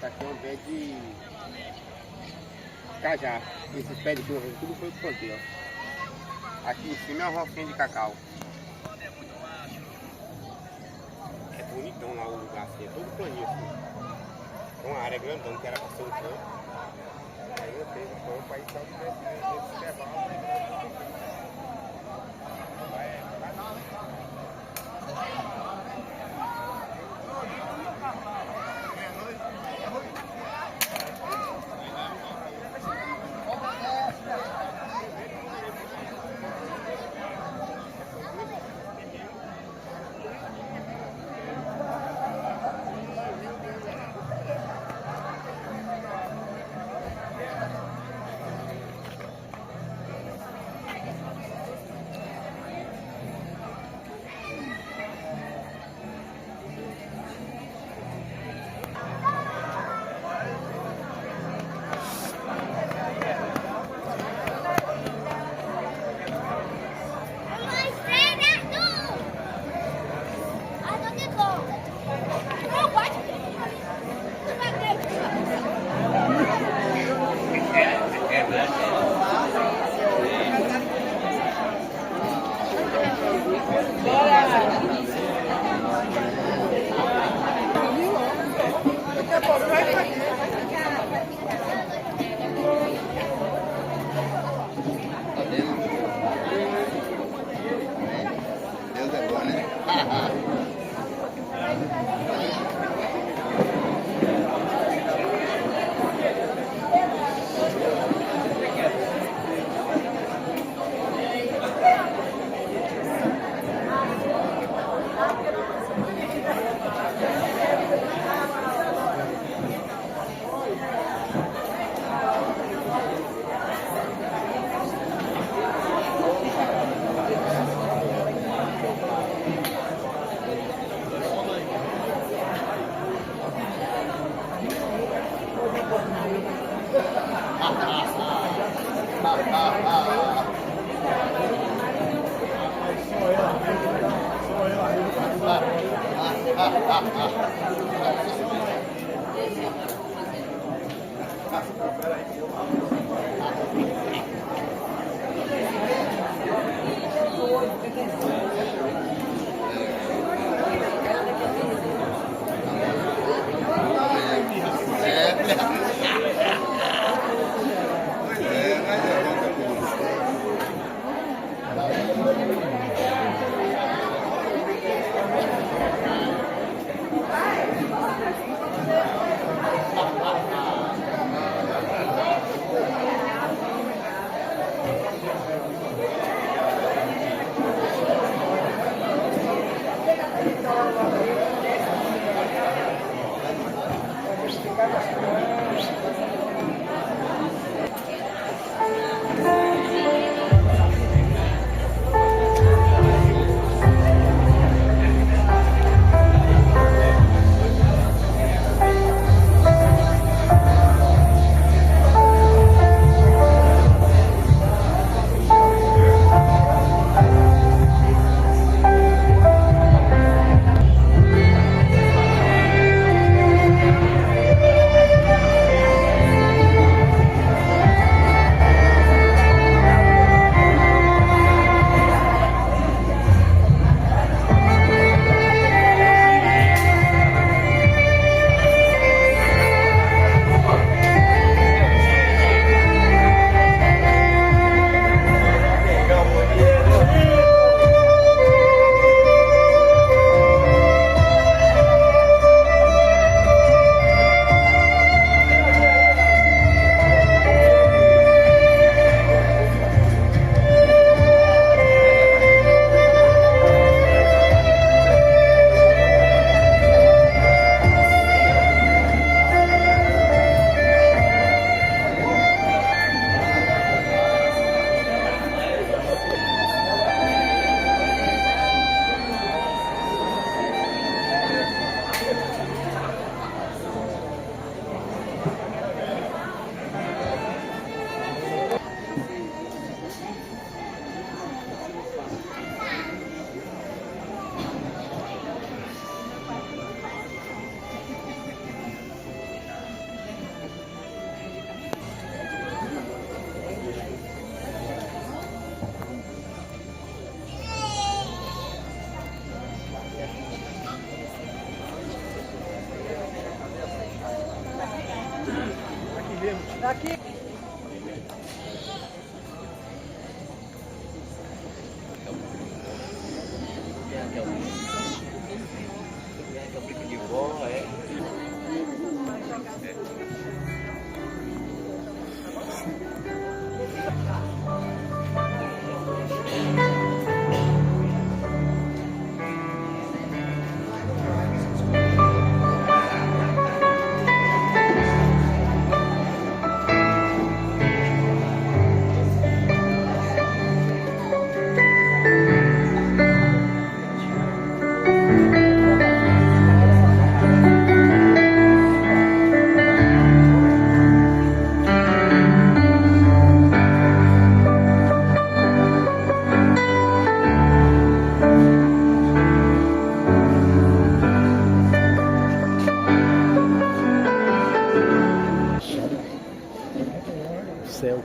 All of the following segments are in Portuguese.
Isso aqui é um pé de cajá. Esses pés de torre, tudo foi pro plantio, ó. Aqui em cima é uma rocinha de cacau. É bonitão lá o lugar assim, é todo planinho assim. Uma área grandão que era pra ser um campo. Aí eu tenho um campo, aí só tivesse intervalo. Deus é bom, né? Daqui. De vó, é. Céu.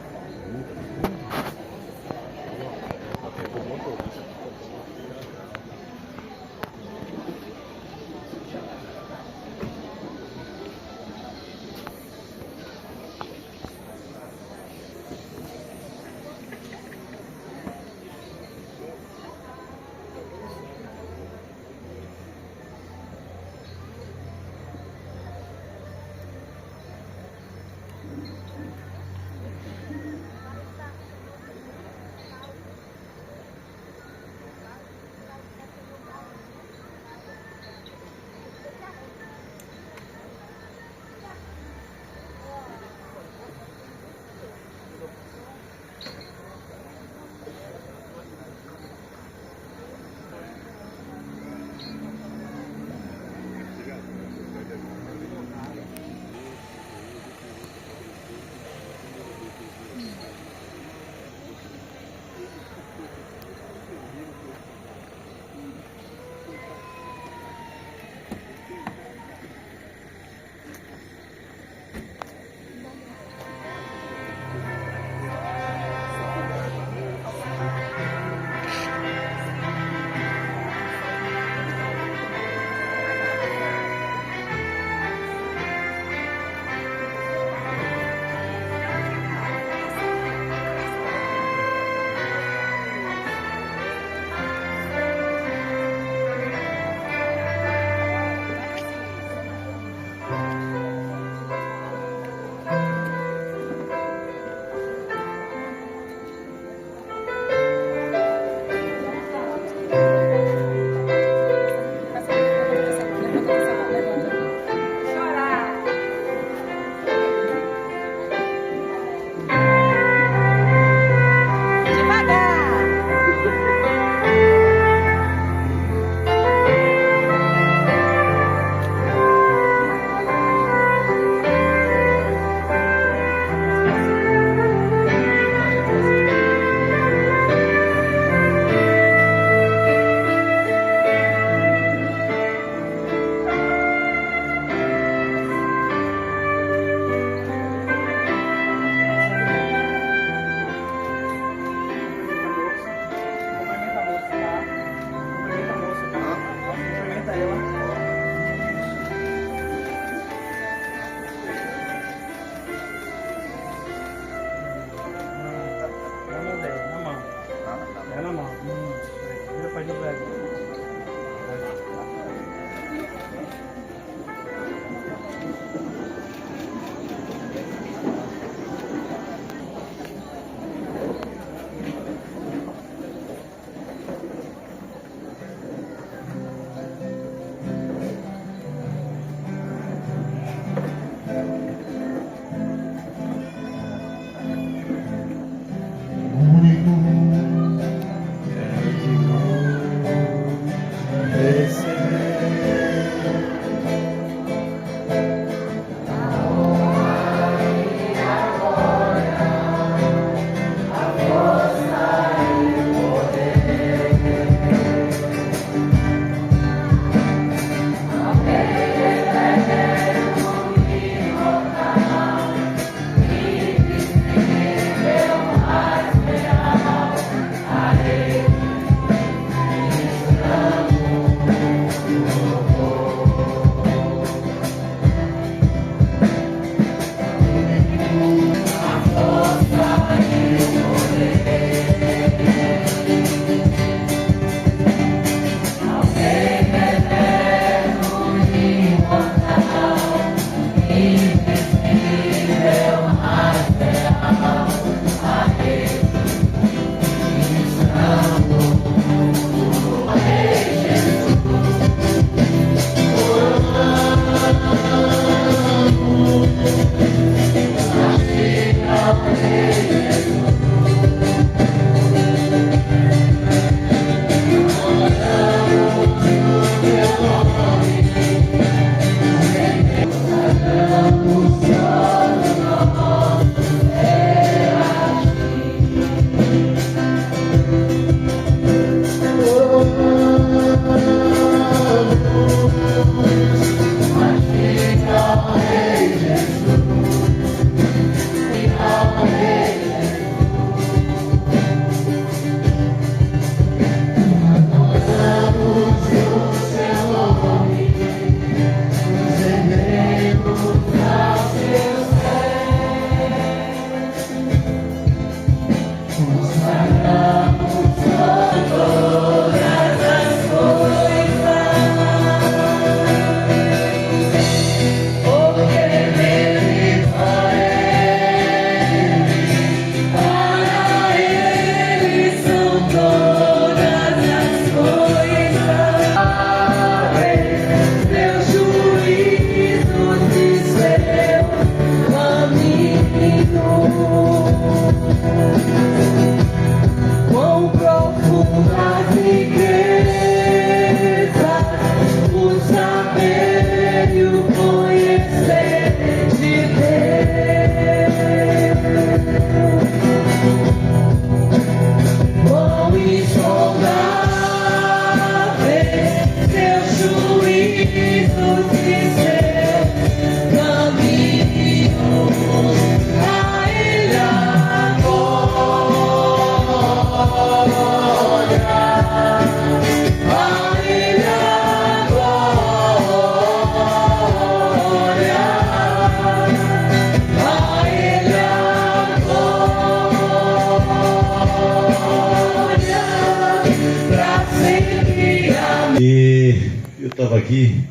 aqui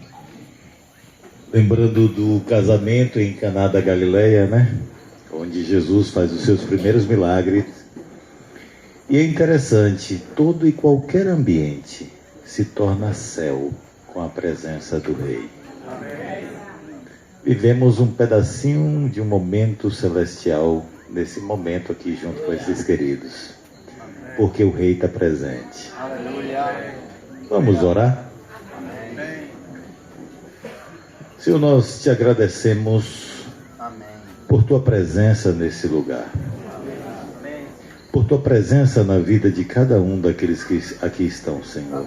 lembrando do casamento em Caná da Galileia, né? Onde Jesus faz os seus primeiros milagres. E é interessante, todo e qualquer ambiente se torna céu com a presença do Rei. Vivemos um pedacinho de um momento celestial nesse momento aqui junto com esses queridos, porque o Rei está presente. Vamos orar? Senhor, nós te agradecemos por tua presença nesse lugar, por tua presença na vida de cada um daqueles que aqui estão, Senhor.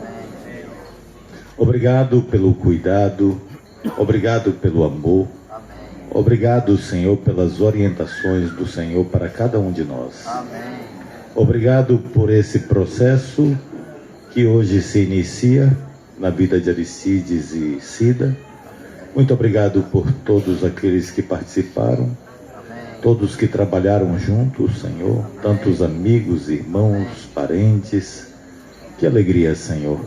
Obrigado pelo cuidado, obrigado pelo amor, obrigado, Senhor, pelas orientações do Senhor para cada um de nós. Obrigado por esse processo que hoje se inicia na vida de Aristides e Cida. Muito obrigado por todos aqueles que participaram, todos que trabalharam juntos, Senhor, tantos amigos, irmãos, parentes. Que alegria, Senhor.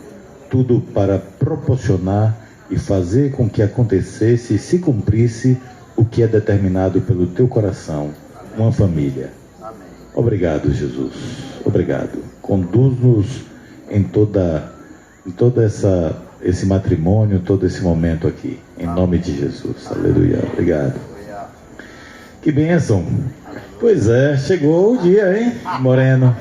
Tudo para proporcionar e fazer com que acontecesse e se cumprisse o que é determinado pelo teu coração, uma família. Obrigado, Jesus. Obrigado. Conduz-nos em toda esse matrimônio, todo esse momento aqui. Em nome de Jesus. Aleluia. Obrigado. Que bênção. Pois é, chegou o dia, hein, Moreno?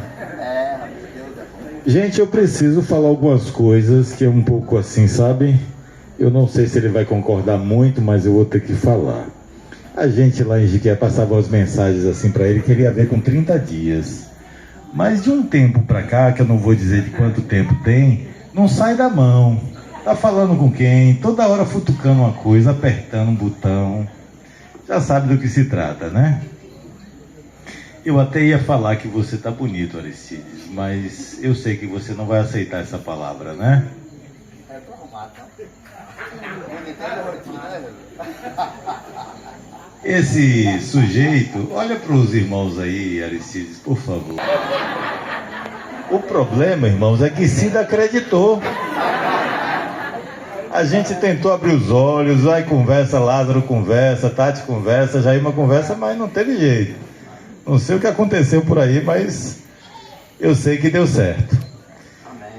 Gente, eu preciso falar algumas coisas que é um pouco assim, sabe? Eu não sei se ele vai concordar muito, mas eu vou ter que falar. A gente lá em Jiquié passava as mensagens assim para ele que ele ia ver com 30 dias. Mas de um tempo para cá, que eu não vou dizer de quanto tempo tem, não sai da mão. Tá falando com quem? Toda hora futucando uma coisa, apertando um botão. Já sabe do que se trata, né? Eu até ia falar que você tá bonito, Aristides, mas eu sei que você não vai aceitar essa palavra, né? Esse sujeito, olha para os irmãos aí, Aristides, por favor. O problema, irmãos, é que Cida acreditou. A gente tentou abrir os olhos, aí conversa, Lázaro conversa, Tati conversa, Jaima conversa, mas não teve jeito. Não sei o que aconteceu por aí, mas eu sei que deu certo.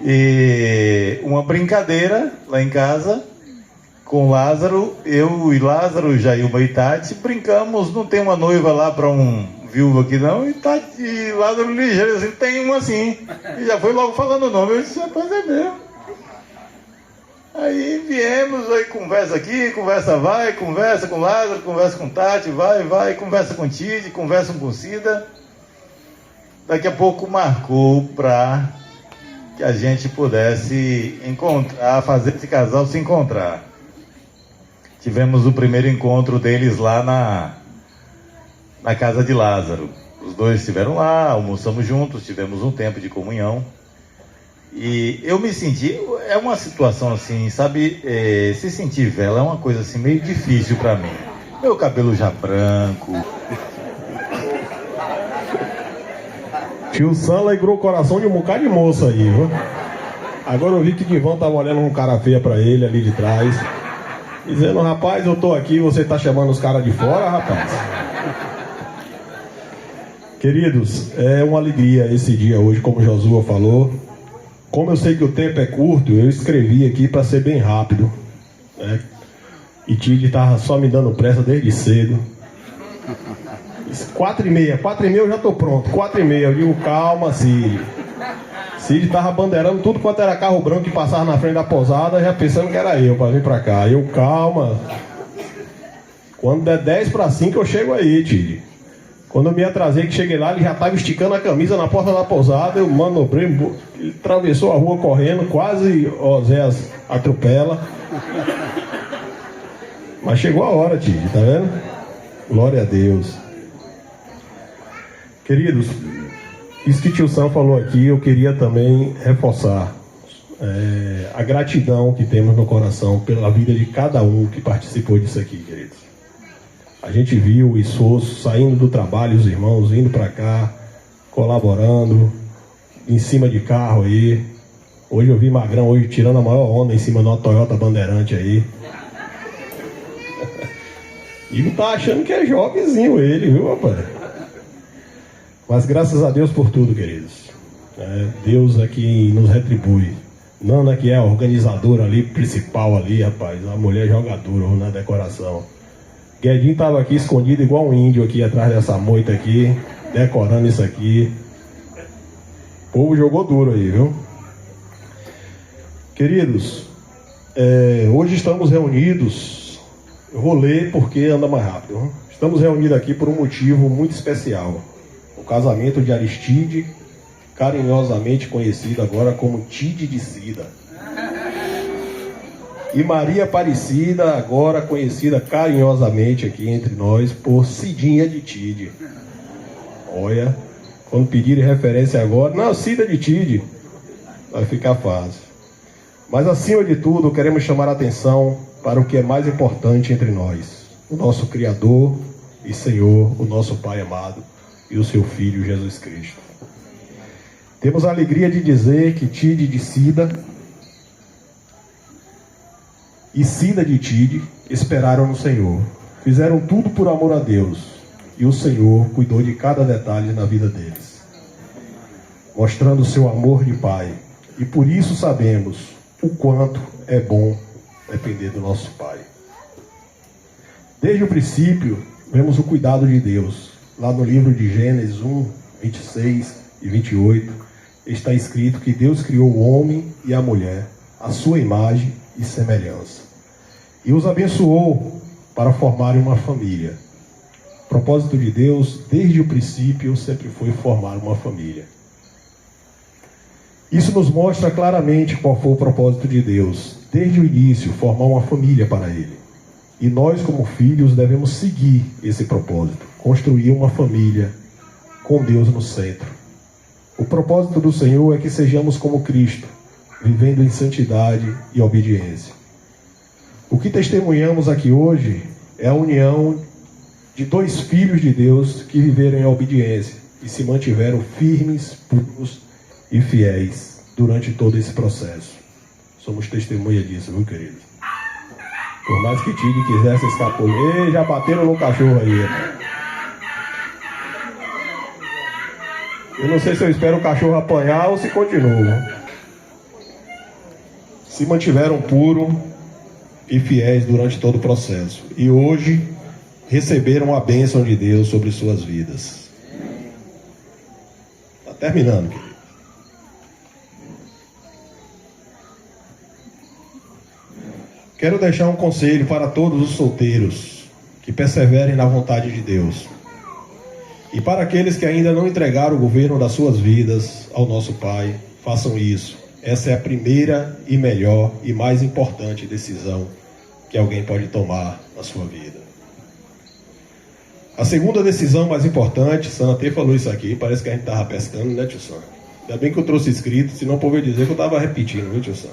E uma brincadeira lá em casa, com Lázaro, eu e Lázaro, Jailma e Tati, brincamos, não tem uma noiva lá para um viúvo aqui não, e Tati e Lázaro ligeiro assim, tem uma assim, e já foi logo falando o nome, eu disse, rapaz, é mesmo. Aí viemos, aí conversa aqui, conversa vai, conversa com Lázaro, conversa com Tati, vai, conversa com Tide, conversa com Cida. Daqui a pouco marcou para que a gente pudesse encontrar, fazer esse casal se encontrar. Tivemos o primeiro encontro deles lá na casa de Lázaro. Os dois estiveram lá, almoçamos juntos, tivemos um tempo de comunhão. E eu me senti, é uma situação assim, sabe, se sentir vela é uma coisa assim meio difícil pra mim. Meu cabelo já branco. Tio Sam alegrou o coração de um bocado de moça aí, viu? Agora eu vi que Divão tava olhando um cara feia pra ele ali de trás, dizendo, rapaz, eu tô aqui, você tá chamando os caras de fora, rapaz? Queridos, é uma alegria esse dia hoje, como Josué falou. Como eu sei que o tempo é curto, eu escrevi aqui para ser bem rápido, né? E Tide estava só me dando pressa desde cedo. 4h30 eu já estou pronto, 4h30, eu digo, calma, Cid. Cid estava bandeirando tudo quanto era carro branco que passava na frente da pousada, já pensando que era eu para vir para cá. Eu, calma, quando der 10:05 eu chego aí, Tide. Quando eu me atrasei, que cheguei lá, ele já estava esticando a camisa na porta da pousada, eu manobrei, ele atravessou a rua correndo, quase Oséias atropela. Mas chegou a hora, Tide, tá vendo? Glória a Deus. Queridos, isso que o tio Sam falou aqui, eu queria também reforçar a gratidão que temos no coração pela vida de cada um que participou disso aqui, queridos. A gente viu o esforço saindo do trabalho, os irmãos indo para cá, colaborando, em cima de carro aí, Hoje eu vi Magrão hoje tirando a maior onda em cima de uma Toyota Bandeirante aí. E não tá achando que é jovenzinho ele, viu, rapaz? Mas graças a Deus por tudo, queridos. Deus é quem nos retribui. Nana, que é a organizadora ali, principal ali, rapaz. Uma mulher jogadora na decoração. Guedinho tava aqui escondido igual um índio aqui atrás dessa moita aqui, decorando isso aqui. O povo jogou duro aí, viu? Queridos, hoje estamos reunidos. Eu vou ler porque anda mais rápido. Viu? Estamos reunidos aqui por um motivo muito especial. O casamento de Aristide, carinhosamente conhecido agora como Tide de Cida. E Maria Aparecida, agora conhecida carinhosamente aqui entre nós por Cidinha de Tide. Olha, quando pedirem referência agora, não, Cida de Tide, vai ficar fácil. Mas acima de tudo, queremos chamar a atenção para o que é mais importante entre nós. O nosso Criador e Senhor, o nosso Pai amado e o seu Filho Jesus Cristo. Temos a alegria de dizer que Tide de Cida e Cida de Tide esperaram no Senhor. Fizeram tudo por amor a Deus. E o Senhor cuidou de cada detalhe na vida deles, mostrando o seu amor de Pai. E por isso sabemos o quanto é bom depender do nosso Pai. Desde o princípio, vemos o cuidado de Deus. Lá no livro de Gênesis 1, 26 e 28, está escrito que Deus criou o homem e a mulher, à sua imagem e semelhança, e os abençoou para formarem uma família. O propósito de Deus, desde o princípio, sempre foi formar uma família. Isso nos mostra claramente qual foi o propósito de Deus, desde o início, formar uma família para Ele. E nós, como filhos, devemos seguir esse propósito, construir uma família com Deus no centro. O propósito do Senhor é que sejamos como Cristo, vivendo em santidade e obediência. O que testemunhamos aqui hoje é a união de dois filhos de Deus que viveram em obediência e se mantiveram firmes, puros e fiéis durante todo esse processo. Somos testemunha disso, viu, querido? Por mais que Tide quisesse escapar, já bateram no cachorro aí. Eu não sei se eu espero o cachorro apanhar ou se continua. Se mantiveram puros e fiéis durante todo o processo. E hoje receberam a bênção de Deus sobre suas vidas. Está terminando, querido. Quero deixar um conselho para todos os solteiros que perseverem na vontade de Deus. E para aqueles que ainda não entregaram o governo das suas vidas ao nosso Pai, façam isso. Essa é a primeira e melhor e mais importante decisão que alguém pode tomar na sua vida. A segunda decisão mais importante, Sam até falou isso aqui, parece que a gente estava pescando, né, tio Sam? Ainda bem que eu trouxe escrito, senão o povo ia dizer que eu estava repetindo, viu, tio Sam?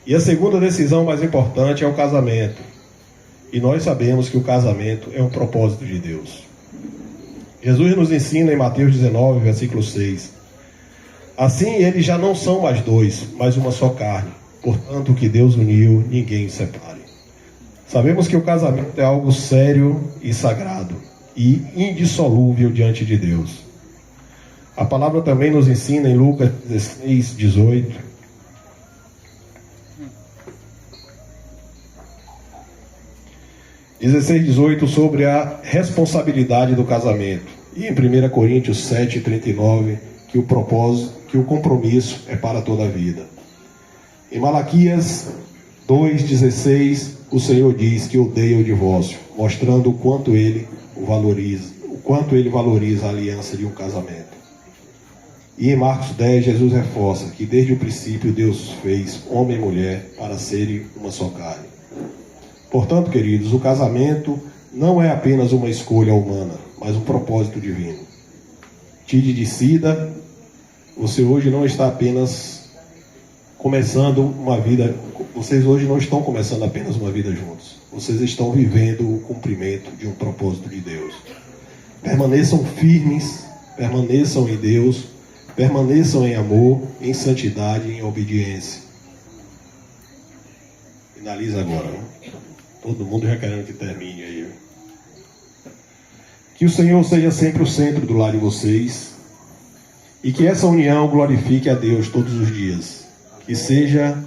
E a segunda decisão mais importante é o casamento. E nós sabemos que o casamento é um propósito de Deus. Jesus nos ensina em Mateus 19, versículo 6. Assim eles já não são mais dois, mas uma só carne. Portanto, o que Deus uniu, ninguém separe. Sabemos que o casamento é algo sério e sagrado e indissolúvel diante de Deus. A palavra também nos ensina em Lucas 16, 18. 16:18 sobre a responsabilidade do casamento. E em 1 Coríntios 7:39 que o compromisso é para toda a vida. Em Malaquias 2:16 o Senhor diz que odeia o divórcio, mostrando o quanto ele valoriza a aliança de um casamento. E em Marcos 10 Jesus reforça que desde o princípio Deus fez homem e mulher para serem uma só carne. Portanto, queridos, o casamento não é apenas uma escolha humana, mas um propósito divino. Tide de Cida, você hoje não está apenas começando uma vida, vocês hoje não estão começando apenas uma vida juntos. Vocês estão vivendo o cumprimento de um propósito de Deus. Permaneçam firmes, permaneçam em Deus, permaneçam em amor, em santidade e em obediência. Finaliza agora, né? Todo mundo já querendo que termine aí. Que o Senhor seja sempre o centro do lar de vocês e que essa união glorifique a Deus todos os dias. Que seja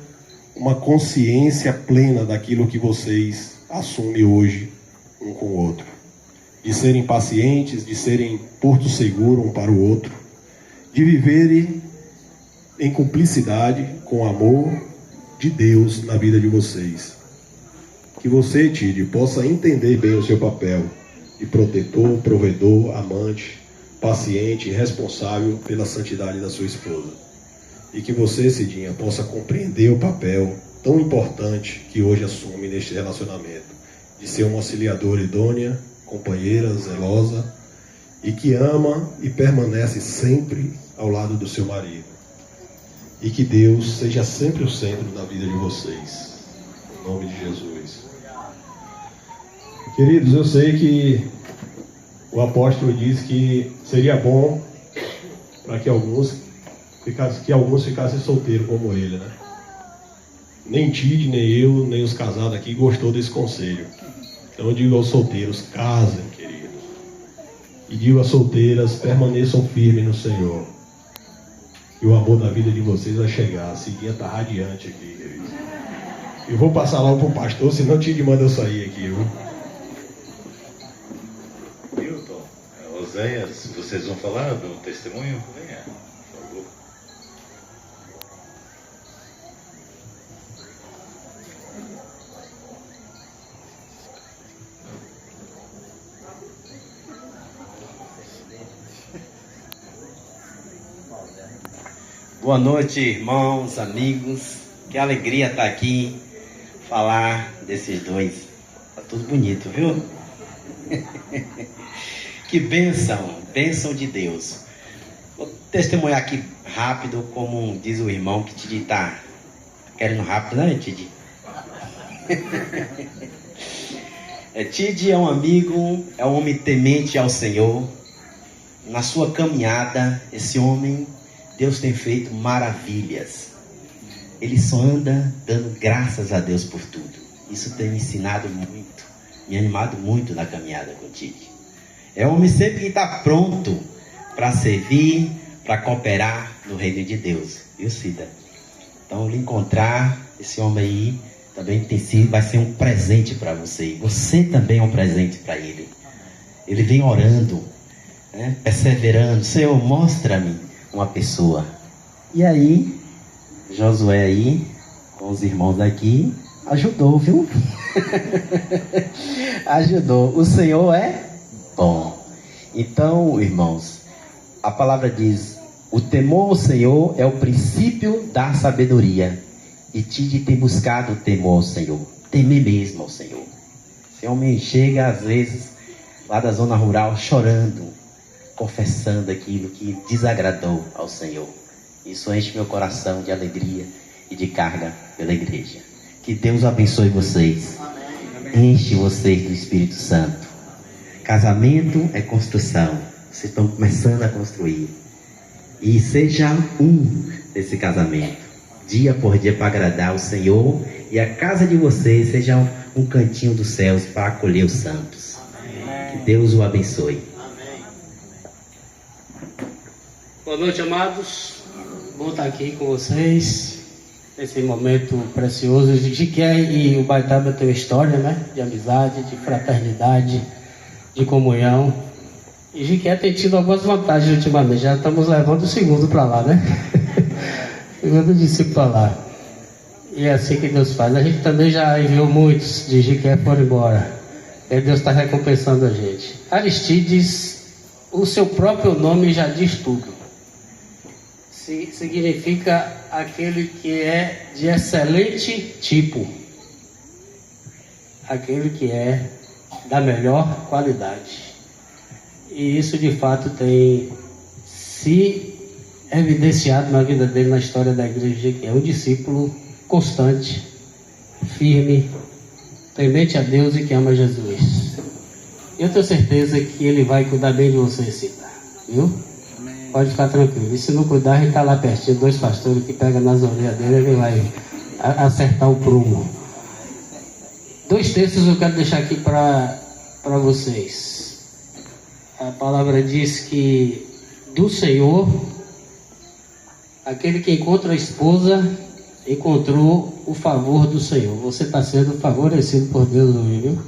uma consciência plena daquilo que vocês assumem hoje um com o outro. De serem pacientes, de serem porto seguro um para o outro, de viverem em cumplicidade com o amor de Deus na vida de vocês. Que você, Tid, possa entender bem o seu papel de protetor, provedor, amante, paciente e responsável pela santidade da sua esposa. E que você, Cidinha, possa compreender o papel tão importante que hoje assume neste relacionamento, de ser uma auxiliadora idônea, companheira, zelosa, e que ama e permanece sempre ao lado do seu marido. E que Deus seja sempre o centro da vida de vocês. Em nome de Jesus. Queridos, eu sei que o apóstolo diz que seria bom para que alguns ficassem solteiros como ele, né? Nem Tid, nem eu, nem os casados aqui gostou desse conselho. Então eu digo aos solteiros, casem, queridos. E digo às solteiras, permaneçam firmes no Senhor. E o amor da vida de vocês vai chegar. A Cidinha está radiante aqui, queridos. Eu vou passar logo pro pastor, senão Tid manda eu sair aqui, viu? Milton, Oséias, vocês vão falar do testemunho? Venha, por favor. Boa noite, irmãos, amigos. Que alegria estar aqui, falar desses dois. Tá tudo bonito, viu? Que bênção de Deus. Vou testemunhar aqui rápido, como diz o irmão, que Tid tá querendo rápido, né, Tid? Tid é um amigo, é um homem temente ao Senhor. Na sua caminhada, esse homem, Deus tem feito maravilhas. Ele só anda dando graças a Deus por tudo. Isso tem me ensinado muito, me animado muito na caminhada com Tid. É um homem sempre que está pronto para servir, para cooperar no reino de Deus. Viu, Cida? Então, lhe encontrar esse homem aí também vai ser um presente para você. Você também é um presente para ele. Ele vem orando, né, perseverando. Senhor, mostra-me uma pessoa. E aí, Josué aí, com os irmãos aqui, ajudou, viu? Ajudou. O Senhor é bom. Então, irmãos, a palavra diz: o temor ao Senhor é o princípio da sabedoria. E Tid tem buscado o temor ao Senhor, temer mesmo ao Senhor. Esse homem chega às vezes lá da zona rural chorando, confessando aquilo que desagradou ao Senhor. Isso enche meu coração de alegria e de carga pela igreja. Que Deus abençoe vocês. Enche vocês do Espírito Santo. Casamento é construção. Vocês estão começando a construir. E seja um desse casamento, dia por dia, para agradar o Senhor. E a casa de vocês seja um cantinho dos céus para acolher os santos. Que Deus o abençoe. Boa noite, amados. Bom estar aqui com vocês nesse momento precioso. Jiqué e o Baitaba têm uma história, né? De amizade, de fraternidade, de comunhão. E Jiqué tem tido algumas vantagens ultimamente. Já estamos levando o segundo para lá, né? Segundo discípulo para lá. E é assim que Deus faz. A gente também já enviou muitos de Jiqué foram embora. E Deus está recompensando a gente. Aristides, o seu próprio nome já diz tudo. Significa aquele que é de excelente tipo, aquele que é da melhor qualidade. E isso de fato tem se evidenciado na vida dele, na história da igreja, que é um discípulo constante, firme, temente a Deus e que ama Jesus. Eu tenho certeza que ele vai cuidar bem de você, Cida, viu? Amém. Pode ficar tranquilo. E se não cuidar, a gente está lá pertinho, 2 pastores que pegam nas orelhas dele, ele vai acertar o prumo. 2 textos eu quero deixar aqui para vocês. A palavra diz que do Senhor, aquele que encontra a esposa, encontrou o favor do Senhor. Você está sendo favorecido por Deus hoje, viu?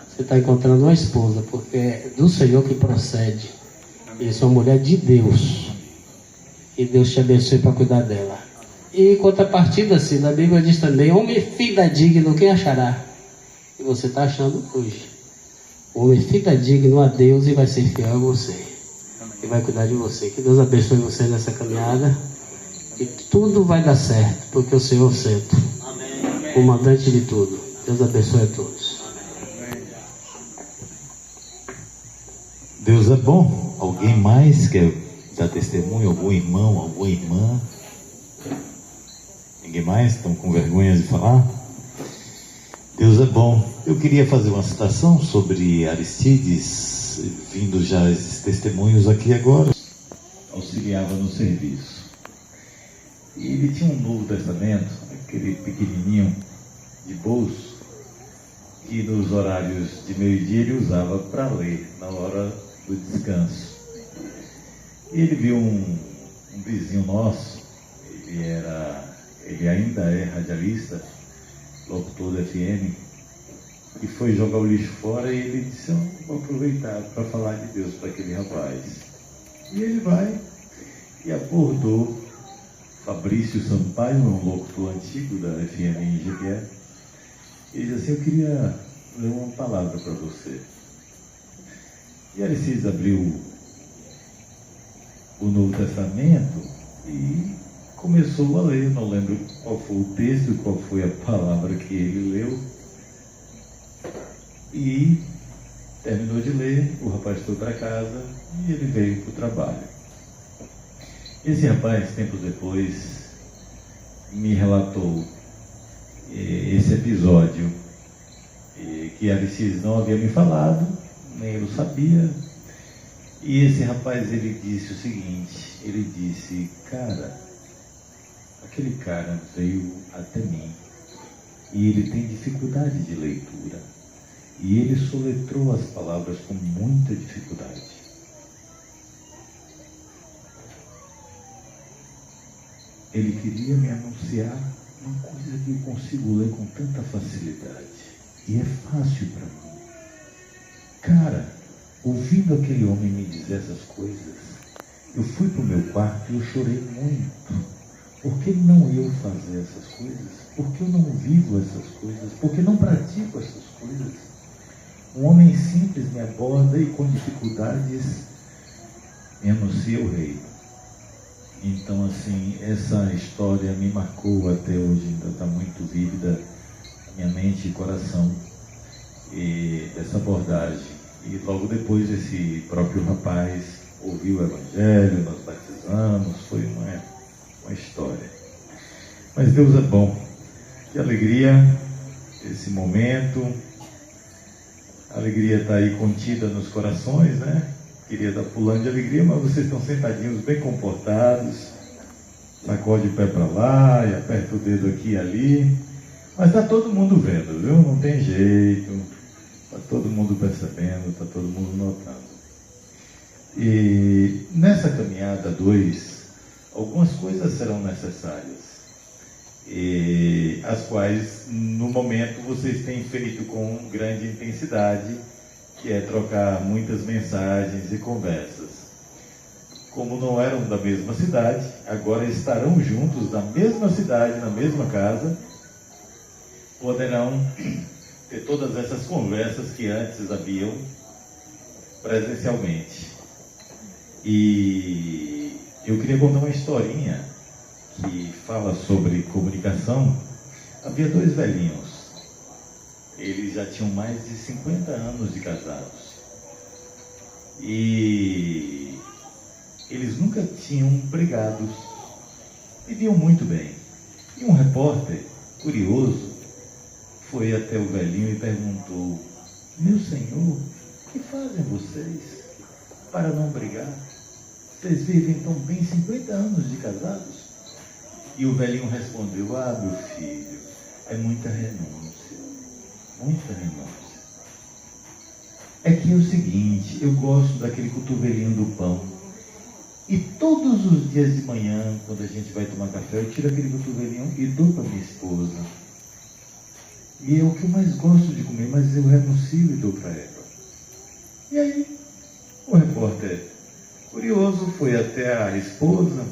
Você está encontrando uma esposa, porque é do Senhor que procede. Isso é uma mulher de Deus. E Deus te abençoe para cuidar dela. E em contrapartida, assim, a Bíblia diz também: homem fidedigno, quem achará? E você está achando hoje. O homem fidedigno a Deus e vai ser fiel a você. E vai cuidar de você. Que Deus abençoe você nessa caminhada. E tudo vai dar certo, porque o Senhor é o centro. Comandante de tudo. Deus abençoe a todos. Deus é bom. Alguém mais quer dar testemunho? Algum irmão, alguma irmã? Ninguém mais? Estão com vergonha de falar? Deus é bom. Eu queria fazer uma citação sobre Aristides, vindo já esses testemunhos aqui agora. Auxiliava no serviço. E ele tinha um Novo Testamento, aquele pequenininho de bolso, que nos horários de meio-dia ele usava para ler, na hora do descanso. E ele viu um vizinho nosso, ele ainda é radialista, locutor da FM, e foi jogar o lixo fora e ele disse: eu vou aproveitar para falar de Deus para aquele rapaz. E ele vai e abordou Fabrício Sampaio, um locutor antigo da FM em Jequié, e disse assim: eu queria ler uma palavra para você. E Aristides abriu o Novo Testamento e começou a ler. Não lembro qual foi o texto, qual foi a palavra que ele leu. E terminou de ler, o rapaz foi para casa e ele veio para o trabalho. Esse rapaz, tempos depois, me relatou esse episódio que Aristides não havia me falado, nem eu sabia. E esse rapaz, ele disse o seguinte, ele disse: cara, aquele cara veio até mim e ele tem dificuldade de leitura. E ele soletrou as palavras com muita dificuldade. Ele queria me anunciar uma coisa que eu consigo ler com tanta facilidade. E é fácil para mim. Cara, ouvindo aquele homem me dizer essas coisas, eu fui para o meu quarto e eu chorei muito. Por que não eu fazer essas coisas? Por que eu não vivo essas coisas? Por que não pratico essas coisas? Um homem simples me aborda e com dificuldades me anuncia o reino. Então, assim, essa história me marcou até hoje, ainda está muito vívida na minha mente e coração, e essa abordagem. E logo depois esse próprio rapaz ouviu o Evangelho, nós batizamos, foi uma história. Mas Deus é bom. Que alegria esse momento. A alegria está aí contida nos corações, né? Queria estar pulando de alegria, mas vocês estão sentadinhos, bem comportados. Sacode o pé para lá e aperta o dedo aqui e ali. Mas está todo mundo vendo, viu? Não tem jeito. Está todo mundo percebendo, está todo mundo notando. E nessa caminhada 2, algumas coisas serão necessárias. E as quais, no momento, vocês têm feito com grande intensidade, que é trocar muitas mensagens e conversas. Como não eram da mesma cidade, agora estarão juntos na mesma cidade, na mesma casa, poderão ter todas essas conversas que antes haviam presencialmente. E eu queria contar uma historinha que fala sobre comunicação. Havia 2 velhinhos. Eles já tinham mais de 50 anos de casados. E eles nunca tinham brigado. Viviam muito bem. E um repórter, curioso, foi até o velhinho e perguntou: meu senhor, o que fazem vocês para não brigar? vocês vivem tão bem 50 anos de casados? E o velhinho respondeu: ah, meu filho, é muita renúncia, muita renúncia. É que é o seguinte, eu gosto daquele cotovelinho do pão. E todos os dias de manhã, quando a gente vai tomar café, eu tiro aquele cotovelinho e dou para minha esposa. E é o que eu mais gosto de comer, mas eu renuncio e dou para ela. E aí, o repórter, curioso, foi até a esposa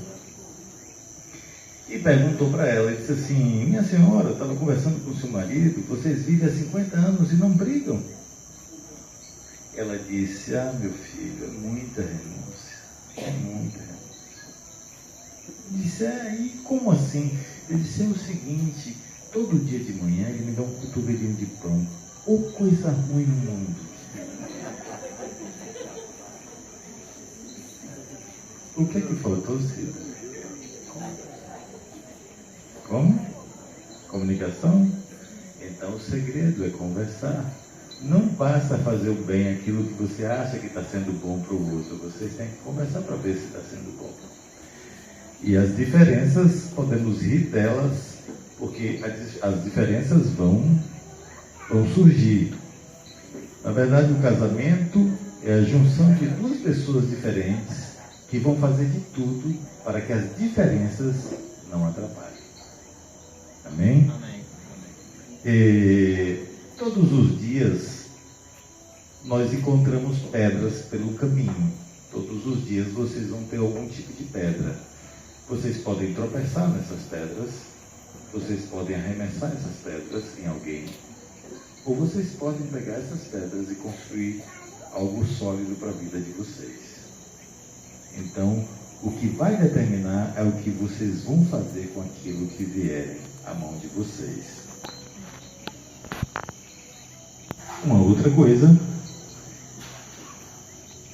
e perguntou para ela, ele disse assim: minha senhora, eu estava conversando com o seu marido, vocês vivem há 50 anos e não brigam? Ela disse: ah, meu filho, é muita renúncia, é muita renúncia. Ele disse: e como assim? Ele disse: é o seguinte, todo dia de manhã ele me dá um cotovelinho de pão, ou coisa ruim no mundo. O que é que faltou, Cida? Como? Comunicação? Então o segredo é conversar. Não basta fazer o bem aquilo que você acha que está sendo bom para o outro. Vocês têm que conversar para ver se está sendo bom. E as diferenças, podemos rir delas, porque as diferenças vão surgir. Na verdade, o casamento é a junção de duas pessoas diferentes que vão fazer de tudo para que as diferenças não atrapalhem. Amém? Amém. E todos os dias nós encontramos pedras pelo caminho. Todos os dias vocês vão ter algum tipo de pedra. Vocês podem tropeçar nessas pedras, vocês podem arremessar essas pedras em alguém, ou vocês podem pegar essas pedras e construir algo sólido para a vida de vocês. Então, o que vai determinar é o que vocês vão fazer com aquilo que vier à mão de vocês. Uma outra coisa,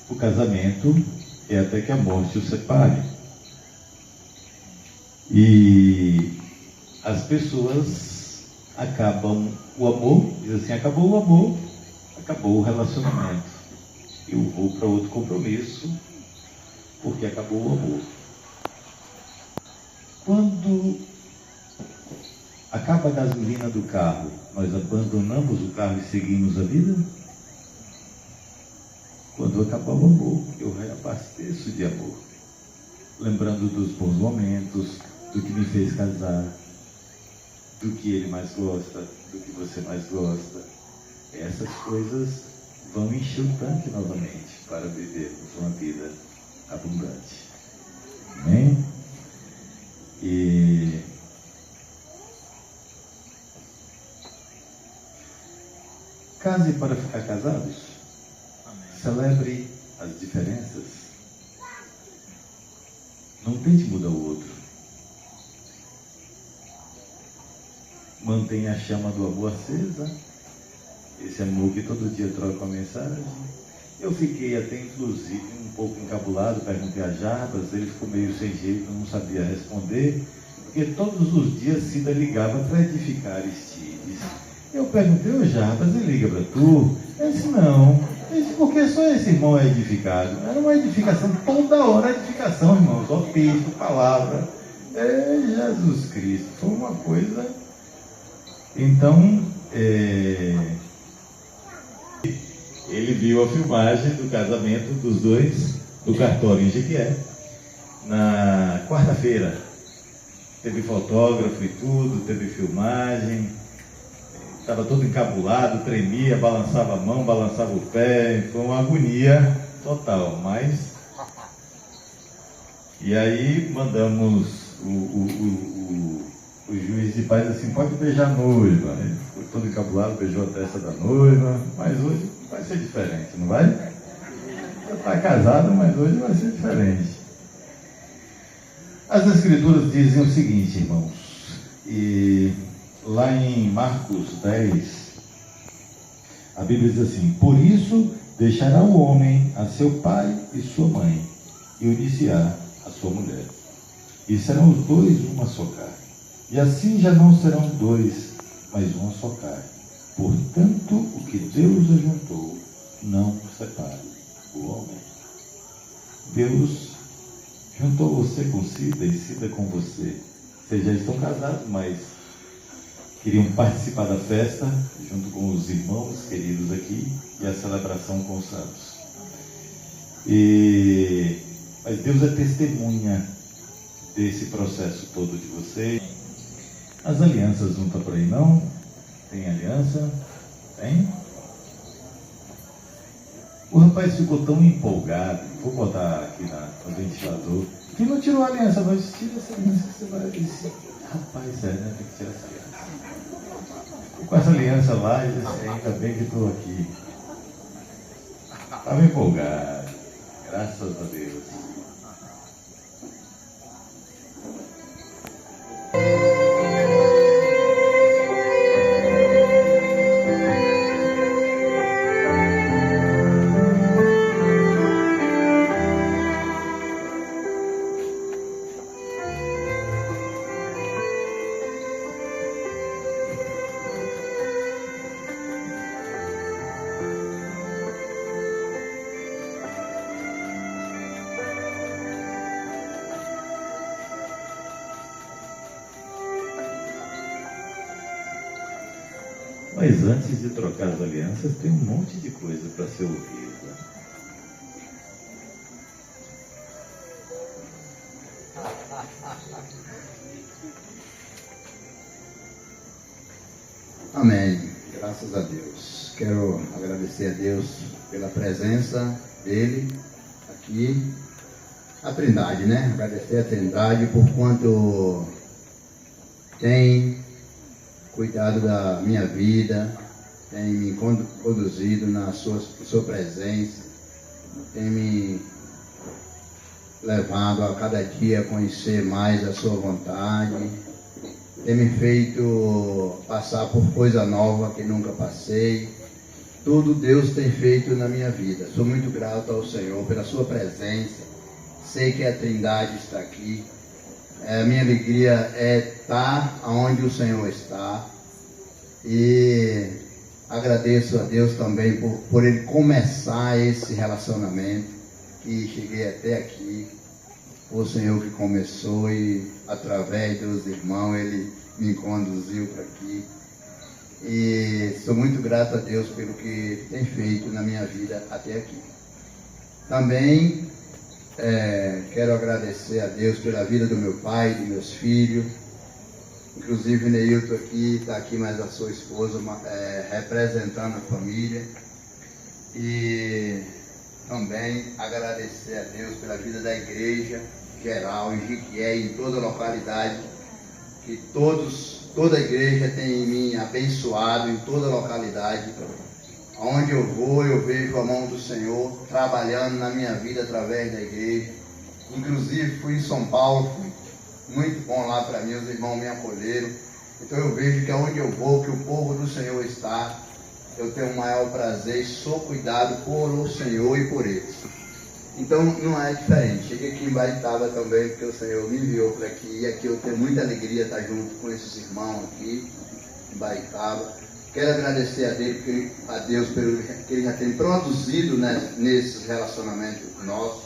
o casamento é até que a morte o separe. E as pessoas acabam o amor, diz assim: acabou o amor, acabou o relacionamento. Eu vou para outro compromisso, porque acabou o amor. Quando acaba a gasolina do carro, nós abandonamos o carro e seguimos a vida? Quando acabar o amor, eu reabasteço de amor, lembrando dos bons momentos, do que me fez casar, do que ele mais gosta, do que você mais gosta. Essas coisas vão encher o tanque novamente para vivermos uma vida abundante. Amém? E case para ficar casados. Amém. Celebre as diferenças. Não tente mudar o outro. Mantenha a chama do amor acesa. Esse amor que todo dia troca uma mensagem. Eu fiquei até inclusive um pouco encabulado, perguntei a Jarbas, ele ficou meio sem jeito, não sabia responder, porque todos os dias Cida ligava para edificar Aristides. Eu perguntei: ô Jarbas, ele liga para tu? Ele disse: não. Ele disse: porque só esse irmão é edificado. Era uma edificação, toda hora edificação, irmãos, ó, texto, palavra. É Jesus Cristo, foi uma coisa. Então, ele viu a filmagem do casamento dos dois, do cartório em Jequié, na quarta-feira. Teve fotógrafo e tudo, teve filmagem, estava todo encabulado, tremia, balançava a mão, balançava o pé, foi uma agonia total, mas... E aí mandamos o juiz de paz assim: pode beijar a noiva. Ele ficou todo encabulado, beijou a testa da noiva, mas hoje vai ser diferente, não vai? Já está casado, mas hoje vai ser diferente. As Escrituras dizem o seguinte, irmãos, e lá em Marcos 10, a Bíblia diz assim: por isso deixará o homem a seu pai e sua mãe, e unir-se-á a sua mulher, e serão os dois uma só carne. E assim já não serão dois, mas uma só carne. Portanto, o que Deus ajuntou, não separe o homem. Deus juntou você com Cida e Cida com você. Vocês já estão casados, mas queriam participar da festa junto com os irmãos queridos aqui e a celebração com os santos. Mas Deus é testemunha desse processo todo de vocês. As alianças não estão por aí, não? Tem aliança? Tem? O rapaz ficou tão empolgado. Vou botar aqui no ventilador. Que não tirou a aliança, mas tira essa aliança que você vai ver. Rapaz, né? Tem que tirar essa aliança. Com essa aliança lá, ele disse, ainda bem que estou aqui. Estava empolgado. Graças a Deus. Mas antes de trocar as alianças, tem um monte de coisa para ser ouvida. Amém. Graças a Deus. Quero agradecer a Deus pela presença dele aqui. A Trindade, né? Agradecer a Trindade por quanto tem cuidado da minha vida, tem me conduzido na sua presença, tem me levado a cada dia a conhecer mais a sua vontade, tem me feito passar por coisa nova que nunca passei. Tudo Deus tem feito na minha vida. Sou muito grato ao Senhor pela sua presença. Sei que a Trindade está aqui. A minha alegria é estar onde o Senhor está. E agradeço a Deus também por Ele começar esse relacionamento. E cheguei até aqui. O Senhor que começou e através dos irmãos Ele me conduziu para aqui. E sou muito grato a Deus pelo que tem feito na minha vida até aqui. Também quero agradecer a Deus pela vida do meu pai, dos meus filhos. Inclusive Neilton está aqui mais a sua esposa, representando a família. E também agradecer a Deus pela vida da igreja geral, em Jiquié, em toda a localidade, que toda a igreja tem me abençoado em toda a localidade. Onde eu vou, eu vejo a mão do Senhor trabalhando na minha vida através da igreja. Inclusive fui em São Paulo, foi muito bom lá para mim, os irmãos me acolheram. Então eu vejo que aonde eu vou, que o povo do Senhor está, eu tenho o maior prazer e sou cuidado por o Senhor e por eles. Então não é diferente. Cheguei aqui em Baitaba também, porque o Senhor me enviou para aqui, e aqui eu tenho muita alegria estar junto com esses irmãos aqui em Baitaba. Quero agradecer a Deus pelo que Ele já tem produzido nesses relacionamentos nossos,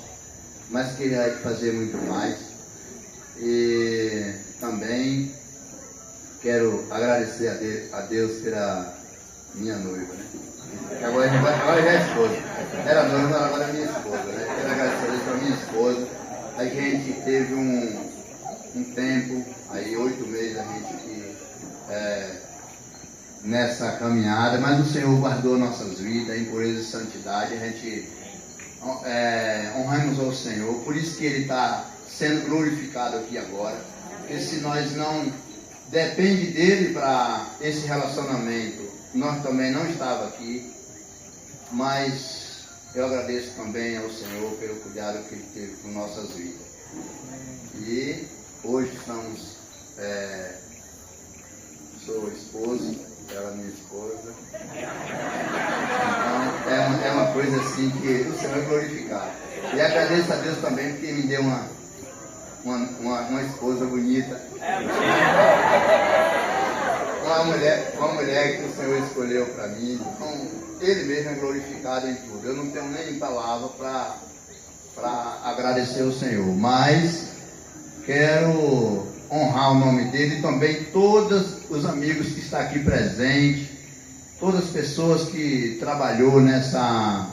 mas que Ele vai fazer muito mais. E também quero agradecer a Deus pela minha noiva, né? Agora já é esposa. Era noiva, agora é minha esposa, né? Quero agradecer a Deus pela minha esposa. A gente teve um tempo, aí 8 meses a gente nessa caminhada, mas o Senhor guardou nossas vidas em pureza e santidade. A gente honramos ao Senhor, por isso que Ele está sendo glorificado aqui agora. Porque se nós não depende dele para esse relacionamento, nós também não estava aqui. Mas eu agradeço também ao Senhor pelo cuidado que Ele teve com nossas vidas. E hoje estamos, sou esposo, ela é minha esposa. Então é uma coisa assim que o Senhor é glorificado. E agradeço a Deus também porque me deu uma esposa bonita. Uma mulher que o Senhor escolheu para mim. Então, Ele mesmo é glorificado em tudo. Eu não tenho nem palavra para para agradecer ao Senhor, mas quero honrar o nome dele e também todos os amigos que estão aqui presentes, todas as pessoas que trabalhou nessa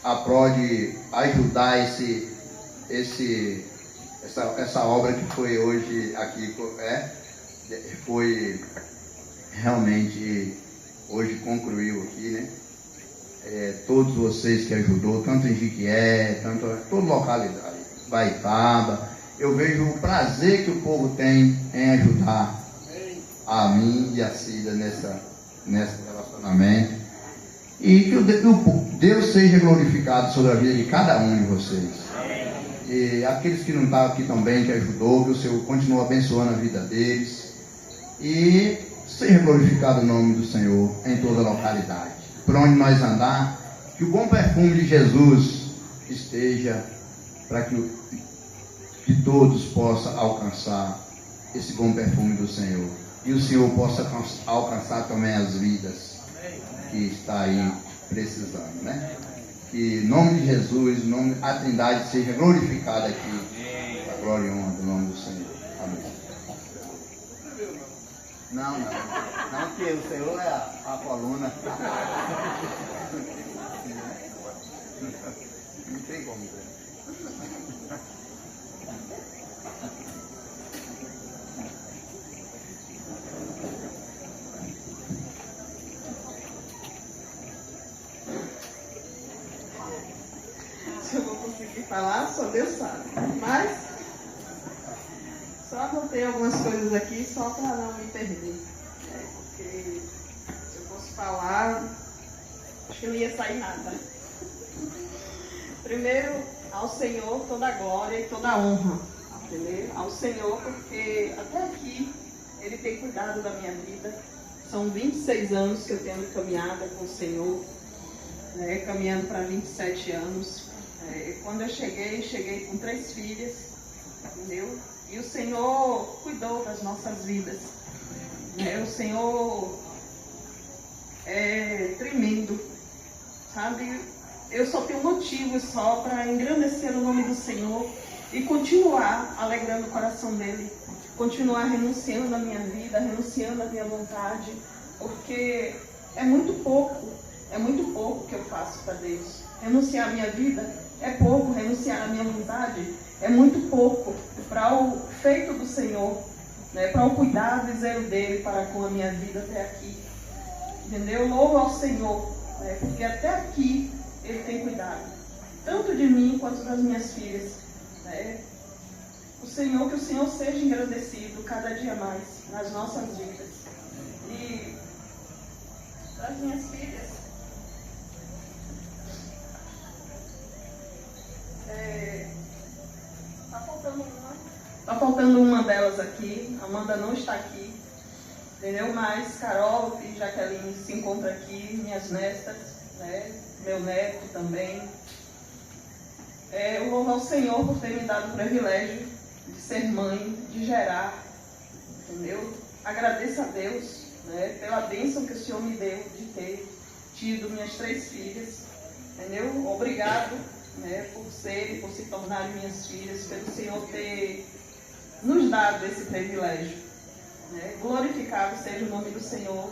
a prol de ajudar essa obra que foi hoje aqui, foi realmente hoje concluiu aqui, né? Todos vocês que ajudou, tanto em Jiquié, tanto toda localidade, Baitaba, eu vejo o prazer que o povo tem em ajudar a mim e a Cida nesse relacionamento, e que Deus seja glorificado sobre a vida de cada um de vocês, e aqueles que não estavam aqui também, que ajudou, que o Senhor continue abençoando a vida deles, e seja glorificado o nome do Senhor em toda a localidade, por onde nós andar, que o bom perfume de Jesus esteja, para que todos possam alcançar esse bom perfume do Senhor, e o Senhor possa alcançar também as vidas que está aí precisando, né? Que em nome de Jesus, a Trindade seja glorificada aqui, a glória e honra do nome do Senhor. Amém. Não, que o Senhor é a coluna. Não tem como ver. Se eu vou conseguir falar, só Deus sabe. Mas só anotei algumas coisas aqui só para não me perder. Porque se eu fosse falar, acho que não ia sair nada. Primeiro, ao Senhor toda a glória e toda a honra. Entendeu? Ao Senhor, porque até aqui Ele tem cuidado da minha vida. São 26 anos que eu tenho caminhada com o Senhor, né, caminhando para 27 anos. Quando eu cheguei com 3 filhas, entendeu? E o Senhor cuidou das nossas vidas. O Senhor é tremendo, sabe? Eu só tenho motivos só para engrandecer o nome do Senhor e continuar alegrando o coração dele, continuar renunciando à minha vida, renunciando à minha vontade, porque é muito pouco que eu faço para Deus. Renunciar à minha vida é pouco, renunciar à minha vontade é muito pouco para o feito do Senhor, né? Para o cuidado e zelo dele para com a minha vida até aqui. Entendeu? Louvo ao Senhor, né? Porque até aqui Ele tem cuidado, tanto de mim quanto das minhas filhas, né? Que o Senhor seja engrandecido cada dia mais nas nossas vidas. E das minhas filhas, tá faltando uma delas aqui. A Amanda não está aqui, entendeu? Mas Carol e Jaqueline se encontram aqui, minhas nestas, né? Meu neto também. Eu louvo ao Senhor por ter me dado o privilégio de ser mãe, de gerar, entendeu? Agradeço a Deus, né, pela bênção que o Senhor me deu de ter tido minhas 3 filhas, entendeu? Obrigado, né, por se tornarem minhas filhas, pelo Senhor ter nos dado esse privilégio, né? Glorificado seja o nome do Senhor,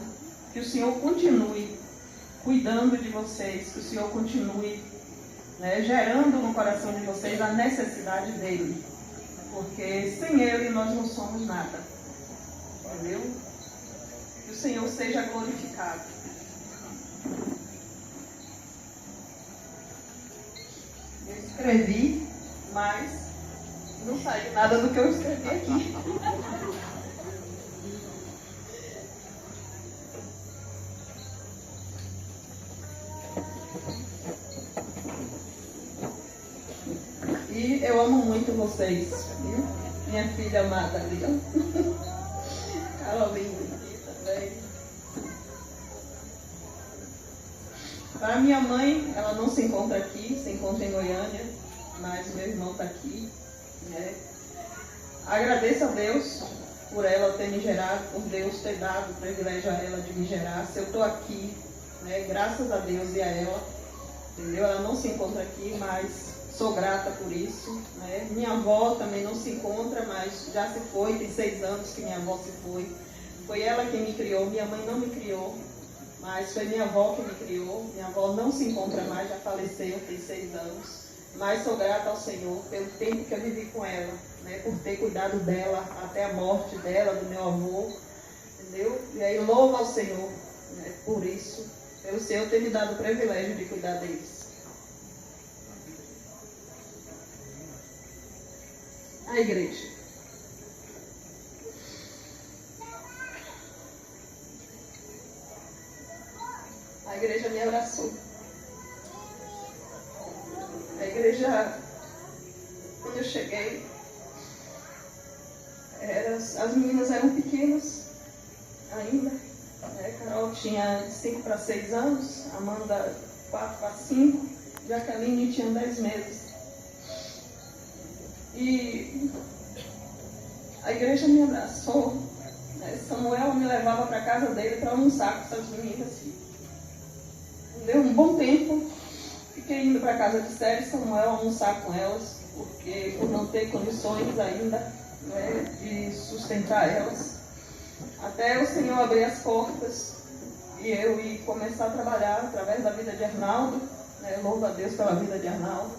que o Senhor continue cuidando de vocês, que o Senhor continue, né, gerando no coração de vocês a necessidade dele, porque sem ele nós não somos nada, entendeu? Que o Senhor seja glorificado. Eu escrevi, mas não saiu nada do que eu escrevi aqui. E eu amo muito vocês, viu? Minha filha amada ali, ó. Caroline aqui também. Para minha mãe, ela não se encontra aqui, se encontra em Goiânia, mas meu irmão está aqui, né? Agradeço a Deus por ela ter me gerado, por Deus ter dado o privilégio a ela de me gerar. Se eu estou aqui, né, graças a Deus e a ela, entendeu? Ela não se encontra aqui, mas Sou grata por isso, né? Minha avó também não se encontra, mas já se foi, tem 6 anos que minha avó se foi. Foi ela quem me criou, minha mãe não me criou, mas foi minha avó que me criou. Minha avó não se encontra mais, já faleceu, tem 6 anos. Mas sou grata ao Senhor pelo tempo que eu vivi com ela, né? Por ter cuidado dela até a morte dela, do meu avô, entendeu? E aí louvo ao Senhor, né? Por isso, pelo Senhor ter me dado o privilégio de cuidar deles. A igreja. A igreja me abraçou. A igreja, quando eu cheguei, as meninas eram pequenas ainda. Né? Carol tinha 5 para 6 anos, Amanda 4 para 5, Jacqueline tinha 10 meses. E a igreja me abraçou. Né? Samuel me levava para a casa dele para almoçar com essas meninas. Deu um bom tempo. Fiquei indo para a casa de Célia e Samuel almoçar com elas, porque por não ter condições ainda, né, de sustentar elas. Até o Senhor abrir as portas e eu ir começar a trabalhar através da vida de Arnaldo, né, louvo a Deus pela vida de Arnaldo.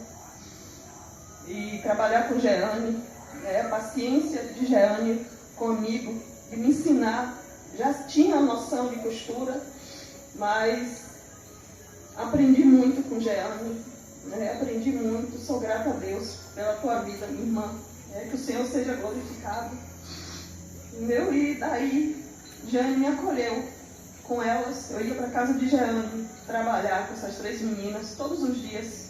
E trabalhar com Jeane, né, a paciência de Jeane comigo, de me ensinar. Já tinha noção de costura, mas aprendi muito com Jeane, né? Aprendi muito, sou grata a Deus pela tua vida, minha irmã, né? Que o Senhor seja glorificado. E daí, Jeane me acolheu com elas. Eu ia para a casa de Jeane trabalhar com essas 3 meninas todos os dias,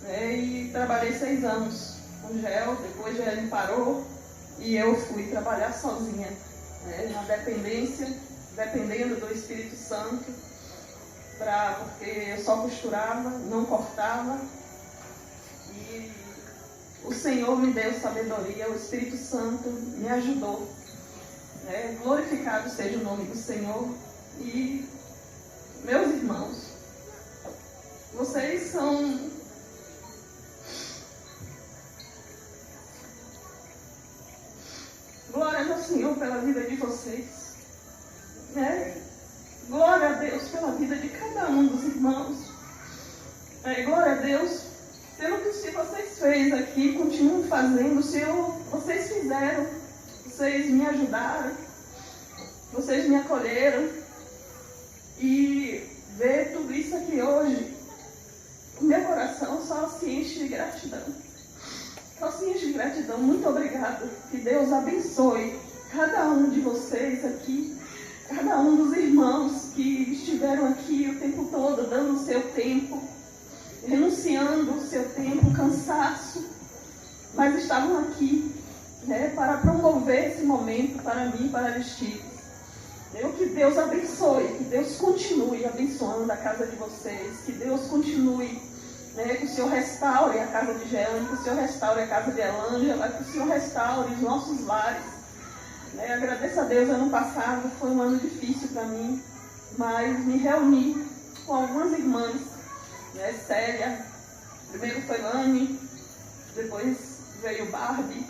né? E trabalhei 6 anos com Gel, depois Jeane parou e eu fui trabalhar sozinha, né? Na dependência, dependendo do Espírito Santo. Porque eu só costurava, não cortava. E o Senhor me deu sabedoria, o Espírito Santo me ajudou. Né? Glorificado seja o nome do Senhor. E meus irmãos, vocês são glórias ao Senhor pela vida de vocês. Né? Glória a Deus pela vida de cada um dos irmãos. Glória a Deus pelo que vocês fez aqui, continuam fazendo. Vocês fizeram, vocês me ajudaram, vocês me acolheram. E ver tudo isso aqui hoje, o meu coração só se enche de gratidão. Só se enche de gratidão. Muito obrigada. Que Deus abençoe cada um de vocês aqui. Cada um dos irmãos que estiveram aqui o tempo todo, dando o seu tempo, renunciando o seu tempo, cansaço, mas estavam aqui, né, para promover esse momento para mim, para Aristides. Que Deus abençoe, que Deus continue abençoando a casa de vocês, que Deus continue, né, que o Senhor restaure a casa de Jeane, que o Senhor restaure a casa de Elângela, que o Senhor restaure os nossos lares. Agradeço a Deus, ano passado foi um ano difícil para mim, mas me reuni com algumas irmãs, né? Célia, primeiro foi Lani, depois veio Barbie,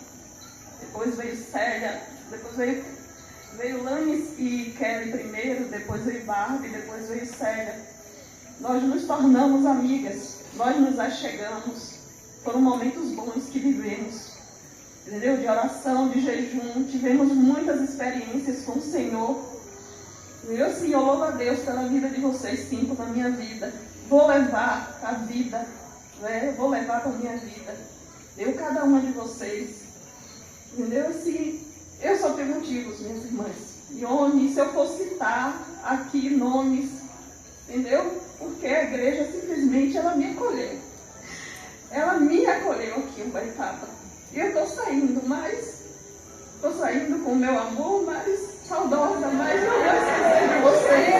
depois veio Célia, depois veio Lani e Kelly primeiro, depois veio Barbie, depois veio Célia. Nós nos tornamos amigas, nós nos achegamos, foram momentos bons que vivemos. Entendeu? De oração, de jejum, tivemos muitas experiências com o Senhor. Eu louvo a Deus pela vida de vocês, 5 na minha vida. Vou levar a vida, né? Vou levar para a minha vida. Cada uma de vocês. Entendeu? Eu só tenho motivos, minhas irmãs. E se eu for citar aqui nomes, entendeu? Porque a igreja simplesmente ela me acolheu. Ela me acolheu aqui em Baitaba. E eu estou saindo, estou saindo com o meu amor, mas saudosa, mas não vou esquecer de vocês.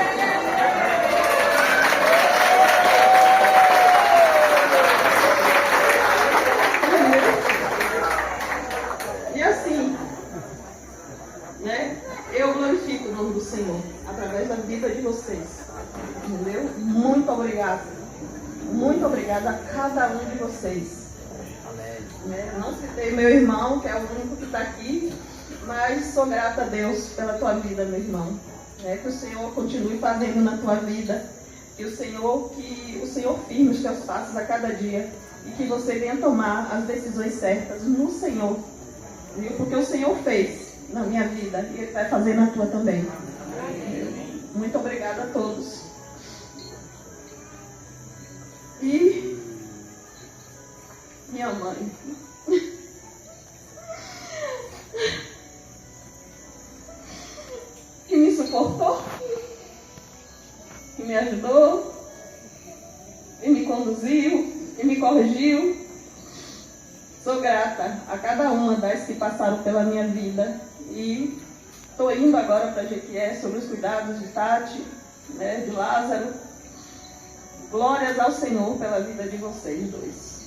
E assim, né, eu glorifico o nome do Senhor através da vida de vocês. Entendeu? Muito obrigada. Muito obrigada. obrigada a cada um de vocês. Não citei meu irmão, que é o único que está aqui, mas sou grata a Deus pela tua vida, meu irmão. Que o Senhor continue fazendo na tua vida, que o Senhor firme os teus passos a cada dia e que você venha tomar as decisões certas no Senhor, viu? Porque o Senhor fez na minha vida e Ele vai fazer na tua também. Muito obrigada a todos. E minha mãe. Que me suportou, que me ajudou, que me conduziu, que me corrigiu. Sou grata a cada uma das que passaram pela minha vida. E estou indo agora para Jequié sobre os cuidados de Tati, de Lázaro. Glórias ao Senhor pela vida de vocês dois.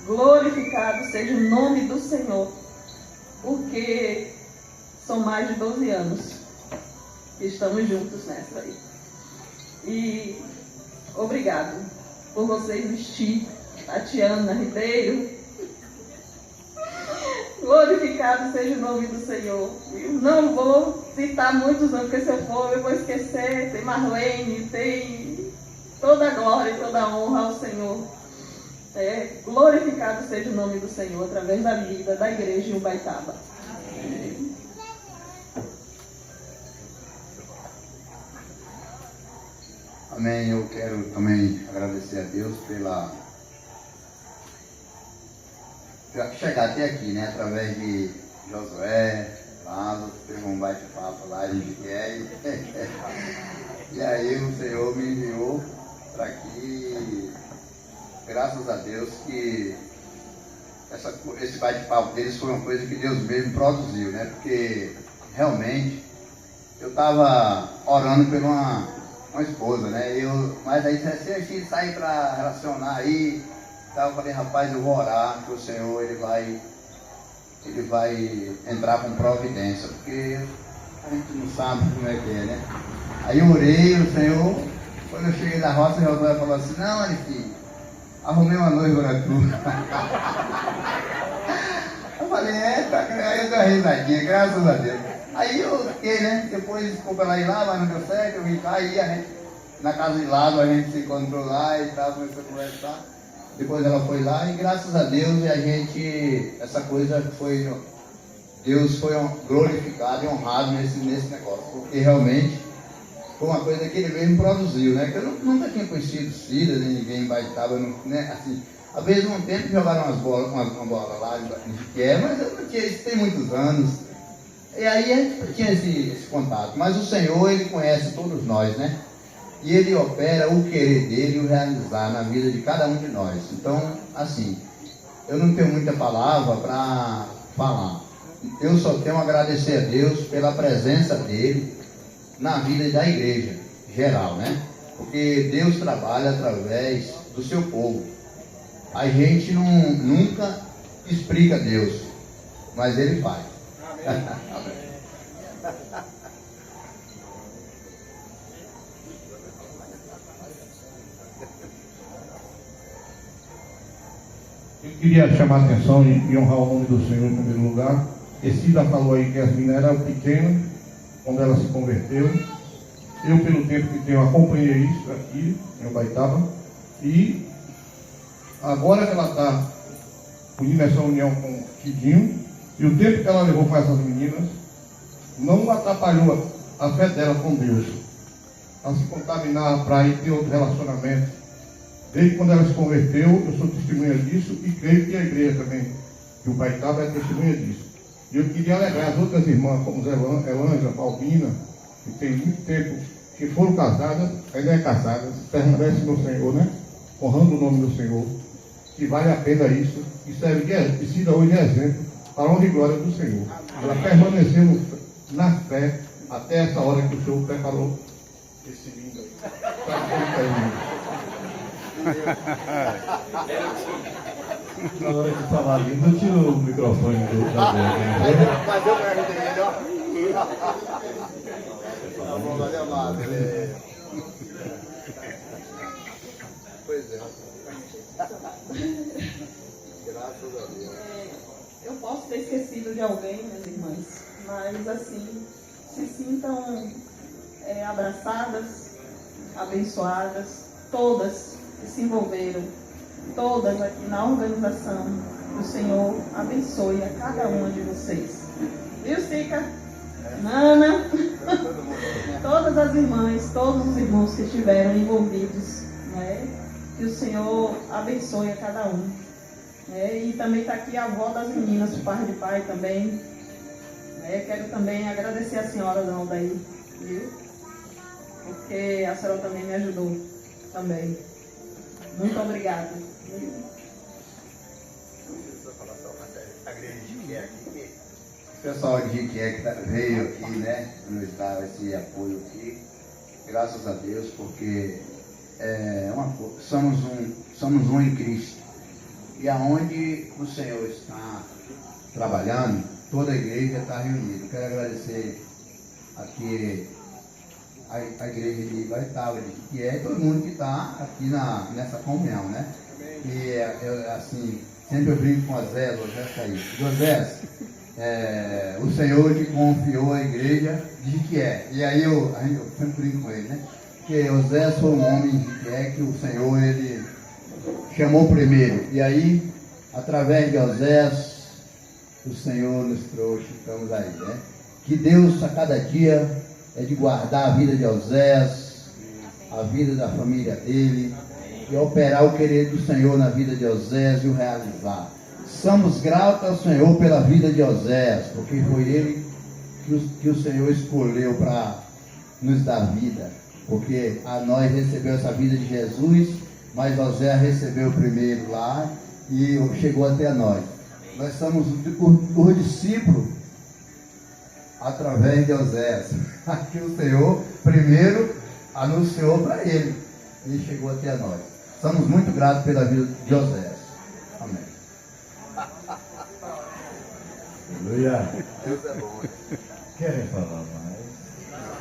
Glorificado seja o nome do Senhor, porque são mais de 12 anos que estamos juntos nessa aí. E obrigado por vocês vestir, Tatiana Ribeiro. Glorificado seja o nome do Senhor. Eu não vou citar muitos nomes, porque se eu for eu vou esquecer. Tem Marlene, tem toda a glória e toda a honra ao Senhor. Glorificado seja o nome do Senhor através da vida da igreja em Ubaitaba. Amém. Eu quero também agradecer a Deus pela chegar até aqui, através de Josué, Lázaro, teve um bate-papo lá de Jequié. E aí o Senhor me enviou para aqui. Graças a Deus que esse bate-papo deles foi uma coisa que Deus mesmo produziu, porque realmente eu estava orando por uma esposa, mas aí se a gente sair para relacionar aí, eu falei, rapaz, eu vou orar que o Senhor ele vai entrar com providência, porque a gente não sabe como é que é, Aí eu orei, o Senhor, quando eu cheguei na roça, o Josué falou assim, não, olha filho, arrumei uma noiva na tua. Eu falei, aí eu dei uma risadinha, graças a Deus. Aí eu fiquei, depois ficou pra lá e lá, mas não deu certo, eu vim cá, aí a gente, na casa de lado, a gente se encontrou lá e tal, começou a conversar. Depois ela foi lá e graças a Deus essa coisa foi, Deus foi glorificado e honrado nesse negócio, porque realmente foi uma coisa que ele mesmo produziu, que eu nunca tinha conhecido Cida, nem ninguém baitava, assim, às vezes um tempo jogaram uma bola lá em Jequié, mas eu não tinha, isso tem muitos anos, e aí a gente tinha esse contato, mas o Senhor, Ele conhece todos nós, e Ele opera o querer dEle e o realizar na vida de cada um de nós. Então, assim, eu não tenho muita palavra para falar, eu só tenho a agradecer a Deus pela presença dEle na vida da igreja geral, porque Deus trabalha através do seu povo. A gente nunca explica Deus, mas Ele faz. Eu queria chamar a atenção e honrar o nome do Senhor em primeiro lugar. Cida falou aí que as meninas eram pequenas quando ela se converteu. Eu, pelo tempo que tenho, acompanhei isso aqui em Ubaitaba. E agora que ela está unindo essa união com o Tidinho, e o tempo que ela levou com essas meninas, não atrapalhou a fé dela com Deus. A se contaminar para ir ter outro relacionamento. Desde quando ela se converteu, eu sou testemunha disso e creio que a igreja também de Ubaitaba é testemunha disso. E eu queria alegrar as outras irmãs, como Elângela, Paulina, que tem muito tempo, que foram casadas, ainda é casadas, permanecem no Senhor, honrando o nome do Senhor, que vale a pena isso, e serve de Cida hoje é exemplo para a honra e glória do Senhor. Ela permaneceu na fé até essa hora que o Senhor preparou esse lindo aí. Na hora de falar lindo, eu tiro o microfone da boca. Mas eu perguntei ele, ó. Pois é. Graças a Deus. Eu posso ter esquecido de alguém, minhas irmãs, mas assim, se sintam abraçadas, abençoadas, todas que se envolveram, todas aqui na organização. O Senhor abençoe a cada uma de vocês. Viu, Sica? Nana, todas as irmãs, todos os irmãos que estiveram envolvidos, né? Que o Senhor abençoe a cada um. E também está aqui a avó das meninas, o pai de pai também. Quero também agradecer a senhora Nalda aí, viu? Porque a senhora também me ajudou também. Muito obrigada. O pessoal de Jiquié que veio aqui, né, nos dar esse apoio aqui, graças a Deus, porque somos um em Cristo. E aonde o Senhor está trabalhando, toda a igreja está reunida. Quero agradecer aqui a igreja de Baitava, de Jiquié, todo mundo que está aqui nessa comunhão, né? E eu, assim, sempre eu brinco com o Zé está aí. José, o Senhor te confiou a igreja de Jiquié. E aí eu sempre brinco com ele, né? Porque o Zé foi um homem de Jiquié que o Senhor, ele chamou primeiro. E aí, através de Osés, o Senhor nos trouxe, estamos aí, né? Que Deus a cada dia é de guardar a vida de Osés, a vida da família dele, e operar o querer do Senhor na vida de Osés e o realizar. Somos gratos ao Senhor pela vida de Osés, porque foi ele que o Senhor escolheu para nos dar vida, porque a nós recebeu essa vida de Jesus, mas Osés recebeu primeiro lá e chegou até nós. Nós somos os discípulos através de Osés. Aqui o Senhor primeiro anunciou para ele e chegou até nós. Somos muito gratos pela vida de Osés. Amém. Aleluia. Deus é bom. Querem falar mais?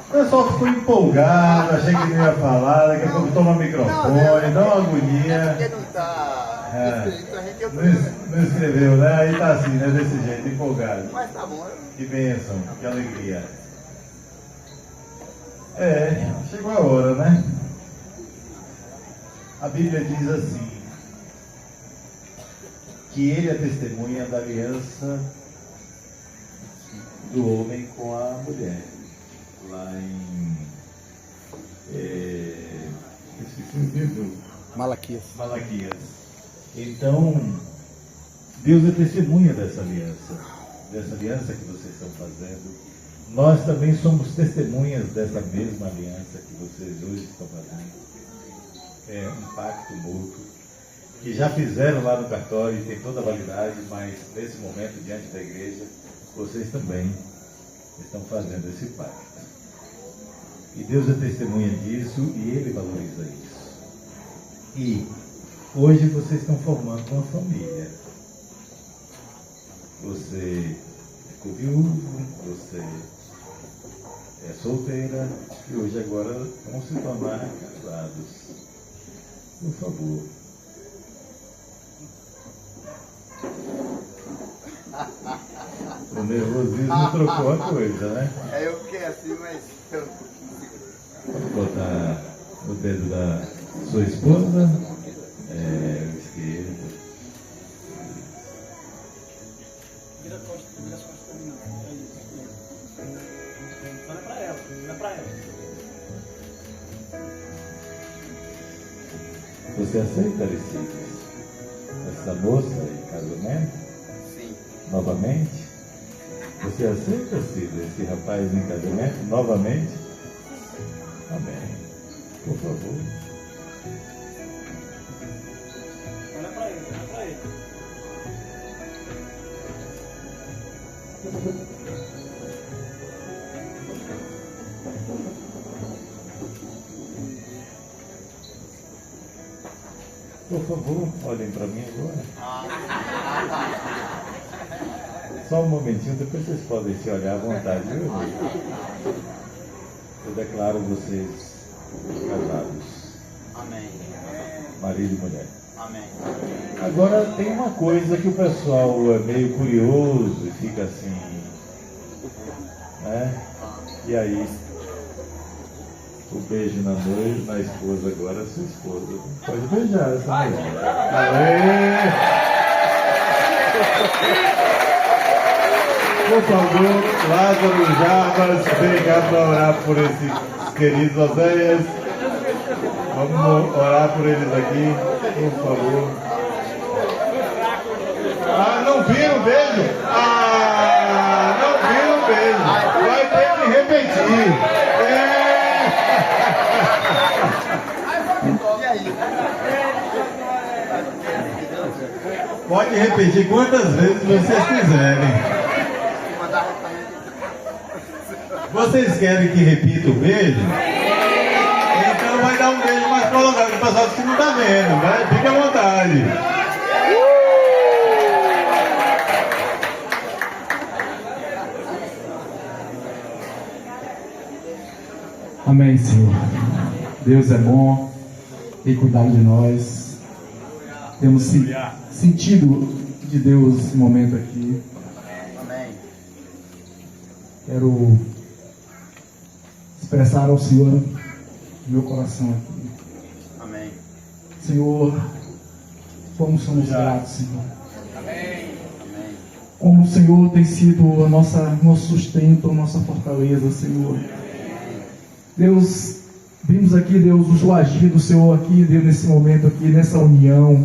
O pessoal ficou empolgado, achei que não ia falar, daqui a pouco toma o microfone, dá uma agonia. Porque não está escrito, a gente Não escreveu, né? Aí tá assim, né? Desse jeito, empolgado. Mas tá bom. Que bênção, que alegria. Chegou a hora, né? A Bíblia diz assim, que ele é testemunha da aliança do homem com a mulher. Lá em Malaquias. Então, Deus é testemunha dessa aliança que vocês estão fazendo. Nós também somos testemunhas dessa mesma aliança que vocês hoje estão fazendo. É um pacto mútuo, que já fizeram lá no cartório e tem toda a validade, mas nesse momento, diante da igreja, vocês também estão fazendo esse pacto. E Deus é testemunha disso e Ele valoriza isso. E hoje vocês estão formando uma família. Você ficou viúvo, você é solteira e hoje agora vão se tornar casados. Por favor. O nervosismo trocou a coisa, né? Eu fiquei assim, mas eu Vamos botar o dedo da sua esposa. O esquerdo. Vira as costas pra mim. Olha pra ela, olha pra ela. Você aceita, Aristides, essa moça em casamento? Sim. Novamente? Você aceita, Cida, esse rapaz em casamento novamente? Amém. Por favor. Olha pra ele, olha pra ele. Por favor, olhem para mim agora. Só um momentinho, depois vocês podem se olhar à vontade, viu? Eu declaro vocês casados. Amém. Marido e mulher. Agora tem uma coisa que o pessoal é meio curioso e fica assim, né? E aí, o beijo na noiva, na esposa agora, sua esposa. Pode beijar essa mulher. Aê! Por favor, Lázaro Jarbas, vem cá para orar por esses queridos Oséias. Vamos orar por eles aqui, por favor. Ah, não viram o beijo? Ah, não viram o beijo. Vai ter que repetir. Pode repetir quantas vezes vocês quiserem. Vocês querem que repita o beijo? Então vai dar um beijo mais prolongado, que o pessoal que não está vendo, né? Fique à vontade. Amém, Senhor. Deus é bom, tem cuidado de nós. Temos sentido de Deus esse momento aqui. Amém. Quero expressar ao Senhor meu coração aqui. Amém. Senhor, como somos gratos, Senhor. Amém. Como o Senhor tem sido nosso sustento, nossa fortaleza, Senhor. Deus, vimos aqui, Deus, o agir do Senhor aqui, Deus, nesse momento aqui, nessa união,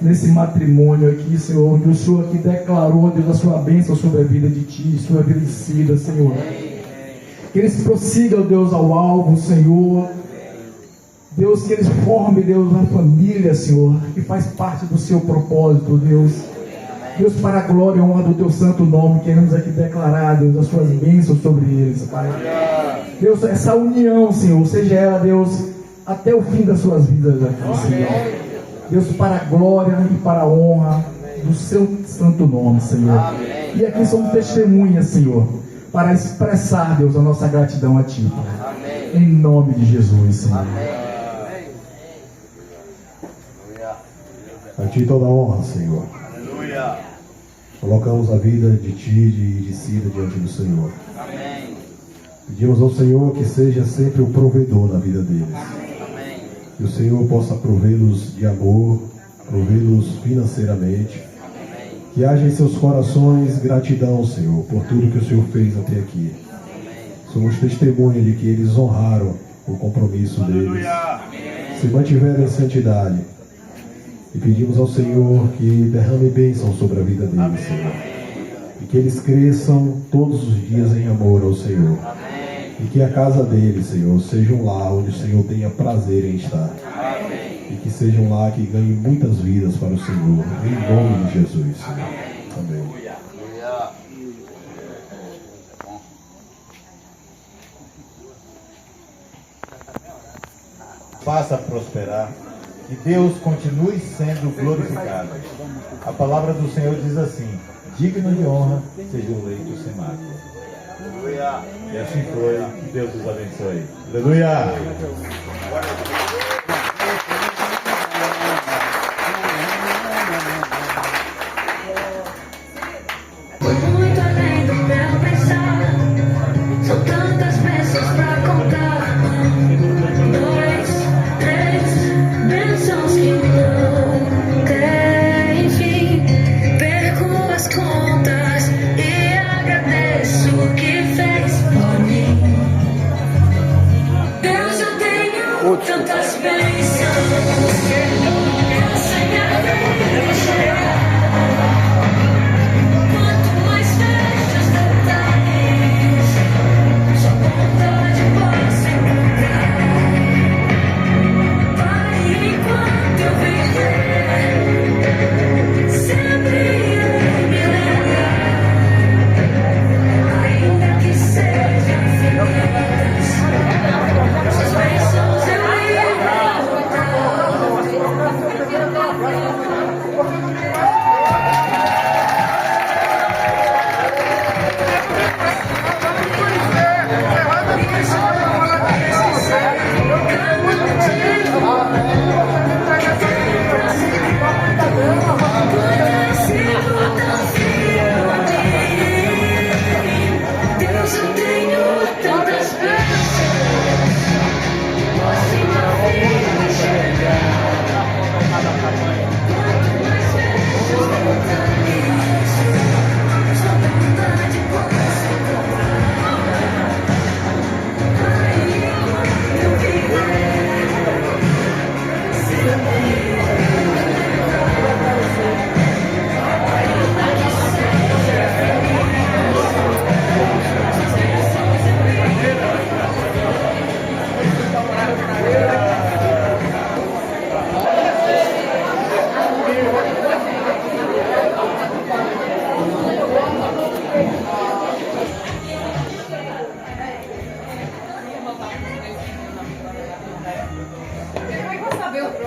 nesse matrimônio aqui, Senhor, que o Senhor aqui declarou, Deus, a sua bênção sobre a vida de Ti, sua vida de Cida, Senhor. Que eles prossigam, Deus, ao alvo, Senhor. Deus, que eles formem, Deus, uma família, Senhor, que faz parte do Seu propósito, Deus. Deus, para a glória e honra do Teu santo nome, queremos aqui declarar, Deus, as Suas bênçãos sobre eles, Pai. Deus, essa união, Senhor, seja ela, Deus, até o fim das suas vidas aqui, Senhor. Deus, para a glória e para a honra do Seu santo nome, Senhor. E aqui somos testemunhas, Senhor, para expressar, Deus, a nossa gratidão a Ti, Pai. Em nome de Jesus, Senhor. A Ti toda a honra, Senhor. Colocamos a vida de Ti e de Cida diante do Senhor. Pedimos ao Senhor que seja sempre o provedor na vida deles. Que o Senhor possa provê-los de amor, provê-los financeiramente. Que haja em seus corações gratidão, Senhor, por tudo que o Senhor fez até aqui. Somos testemunha de que eles honraram o compromisso deles, se mantiveram em santidade. E pedimos ao Senhor que derrame bênção sobre a vida deles, Senhor. E que eles cresçam todos os dias em amor ao Senhor. E que a casa deles, Senhor, seja um lar onde o Senhor tenha prazer em estar. E que seja um lar que ganhe muitas vidas para o Senhor. Em nome de Jesus. Amém. Faça prosperar. Que Deus continue sendo glorificado. A palavra do Senhor diz assim: digno de honra seja o leito sem mácula. E assim foi. Que Deus os abençoe. Aleluia! Foi muito além do meu pensar. São tantas bênçãos pra contar. 2, 3 bênçãos que não tem fim. Perco as contas e agradeço o que fez por mim. Deus, eu tenho tanta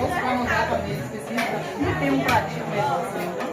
para mandar para mim específica. E tem um pratinho mesmo assim.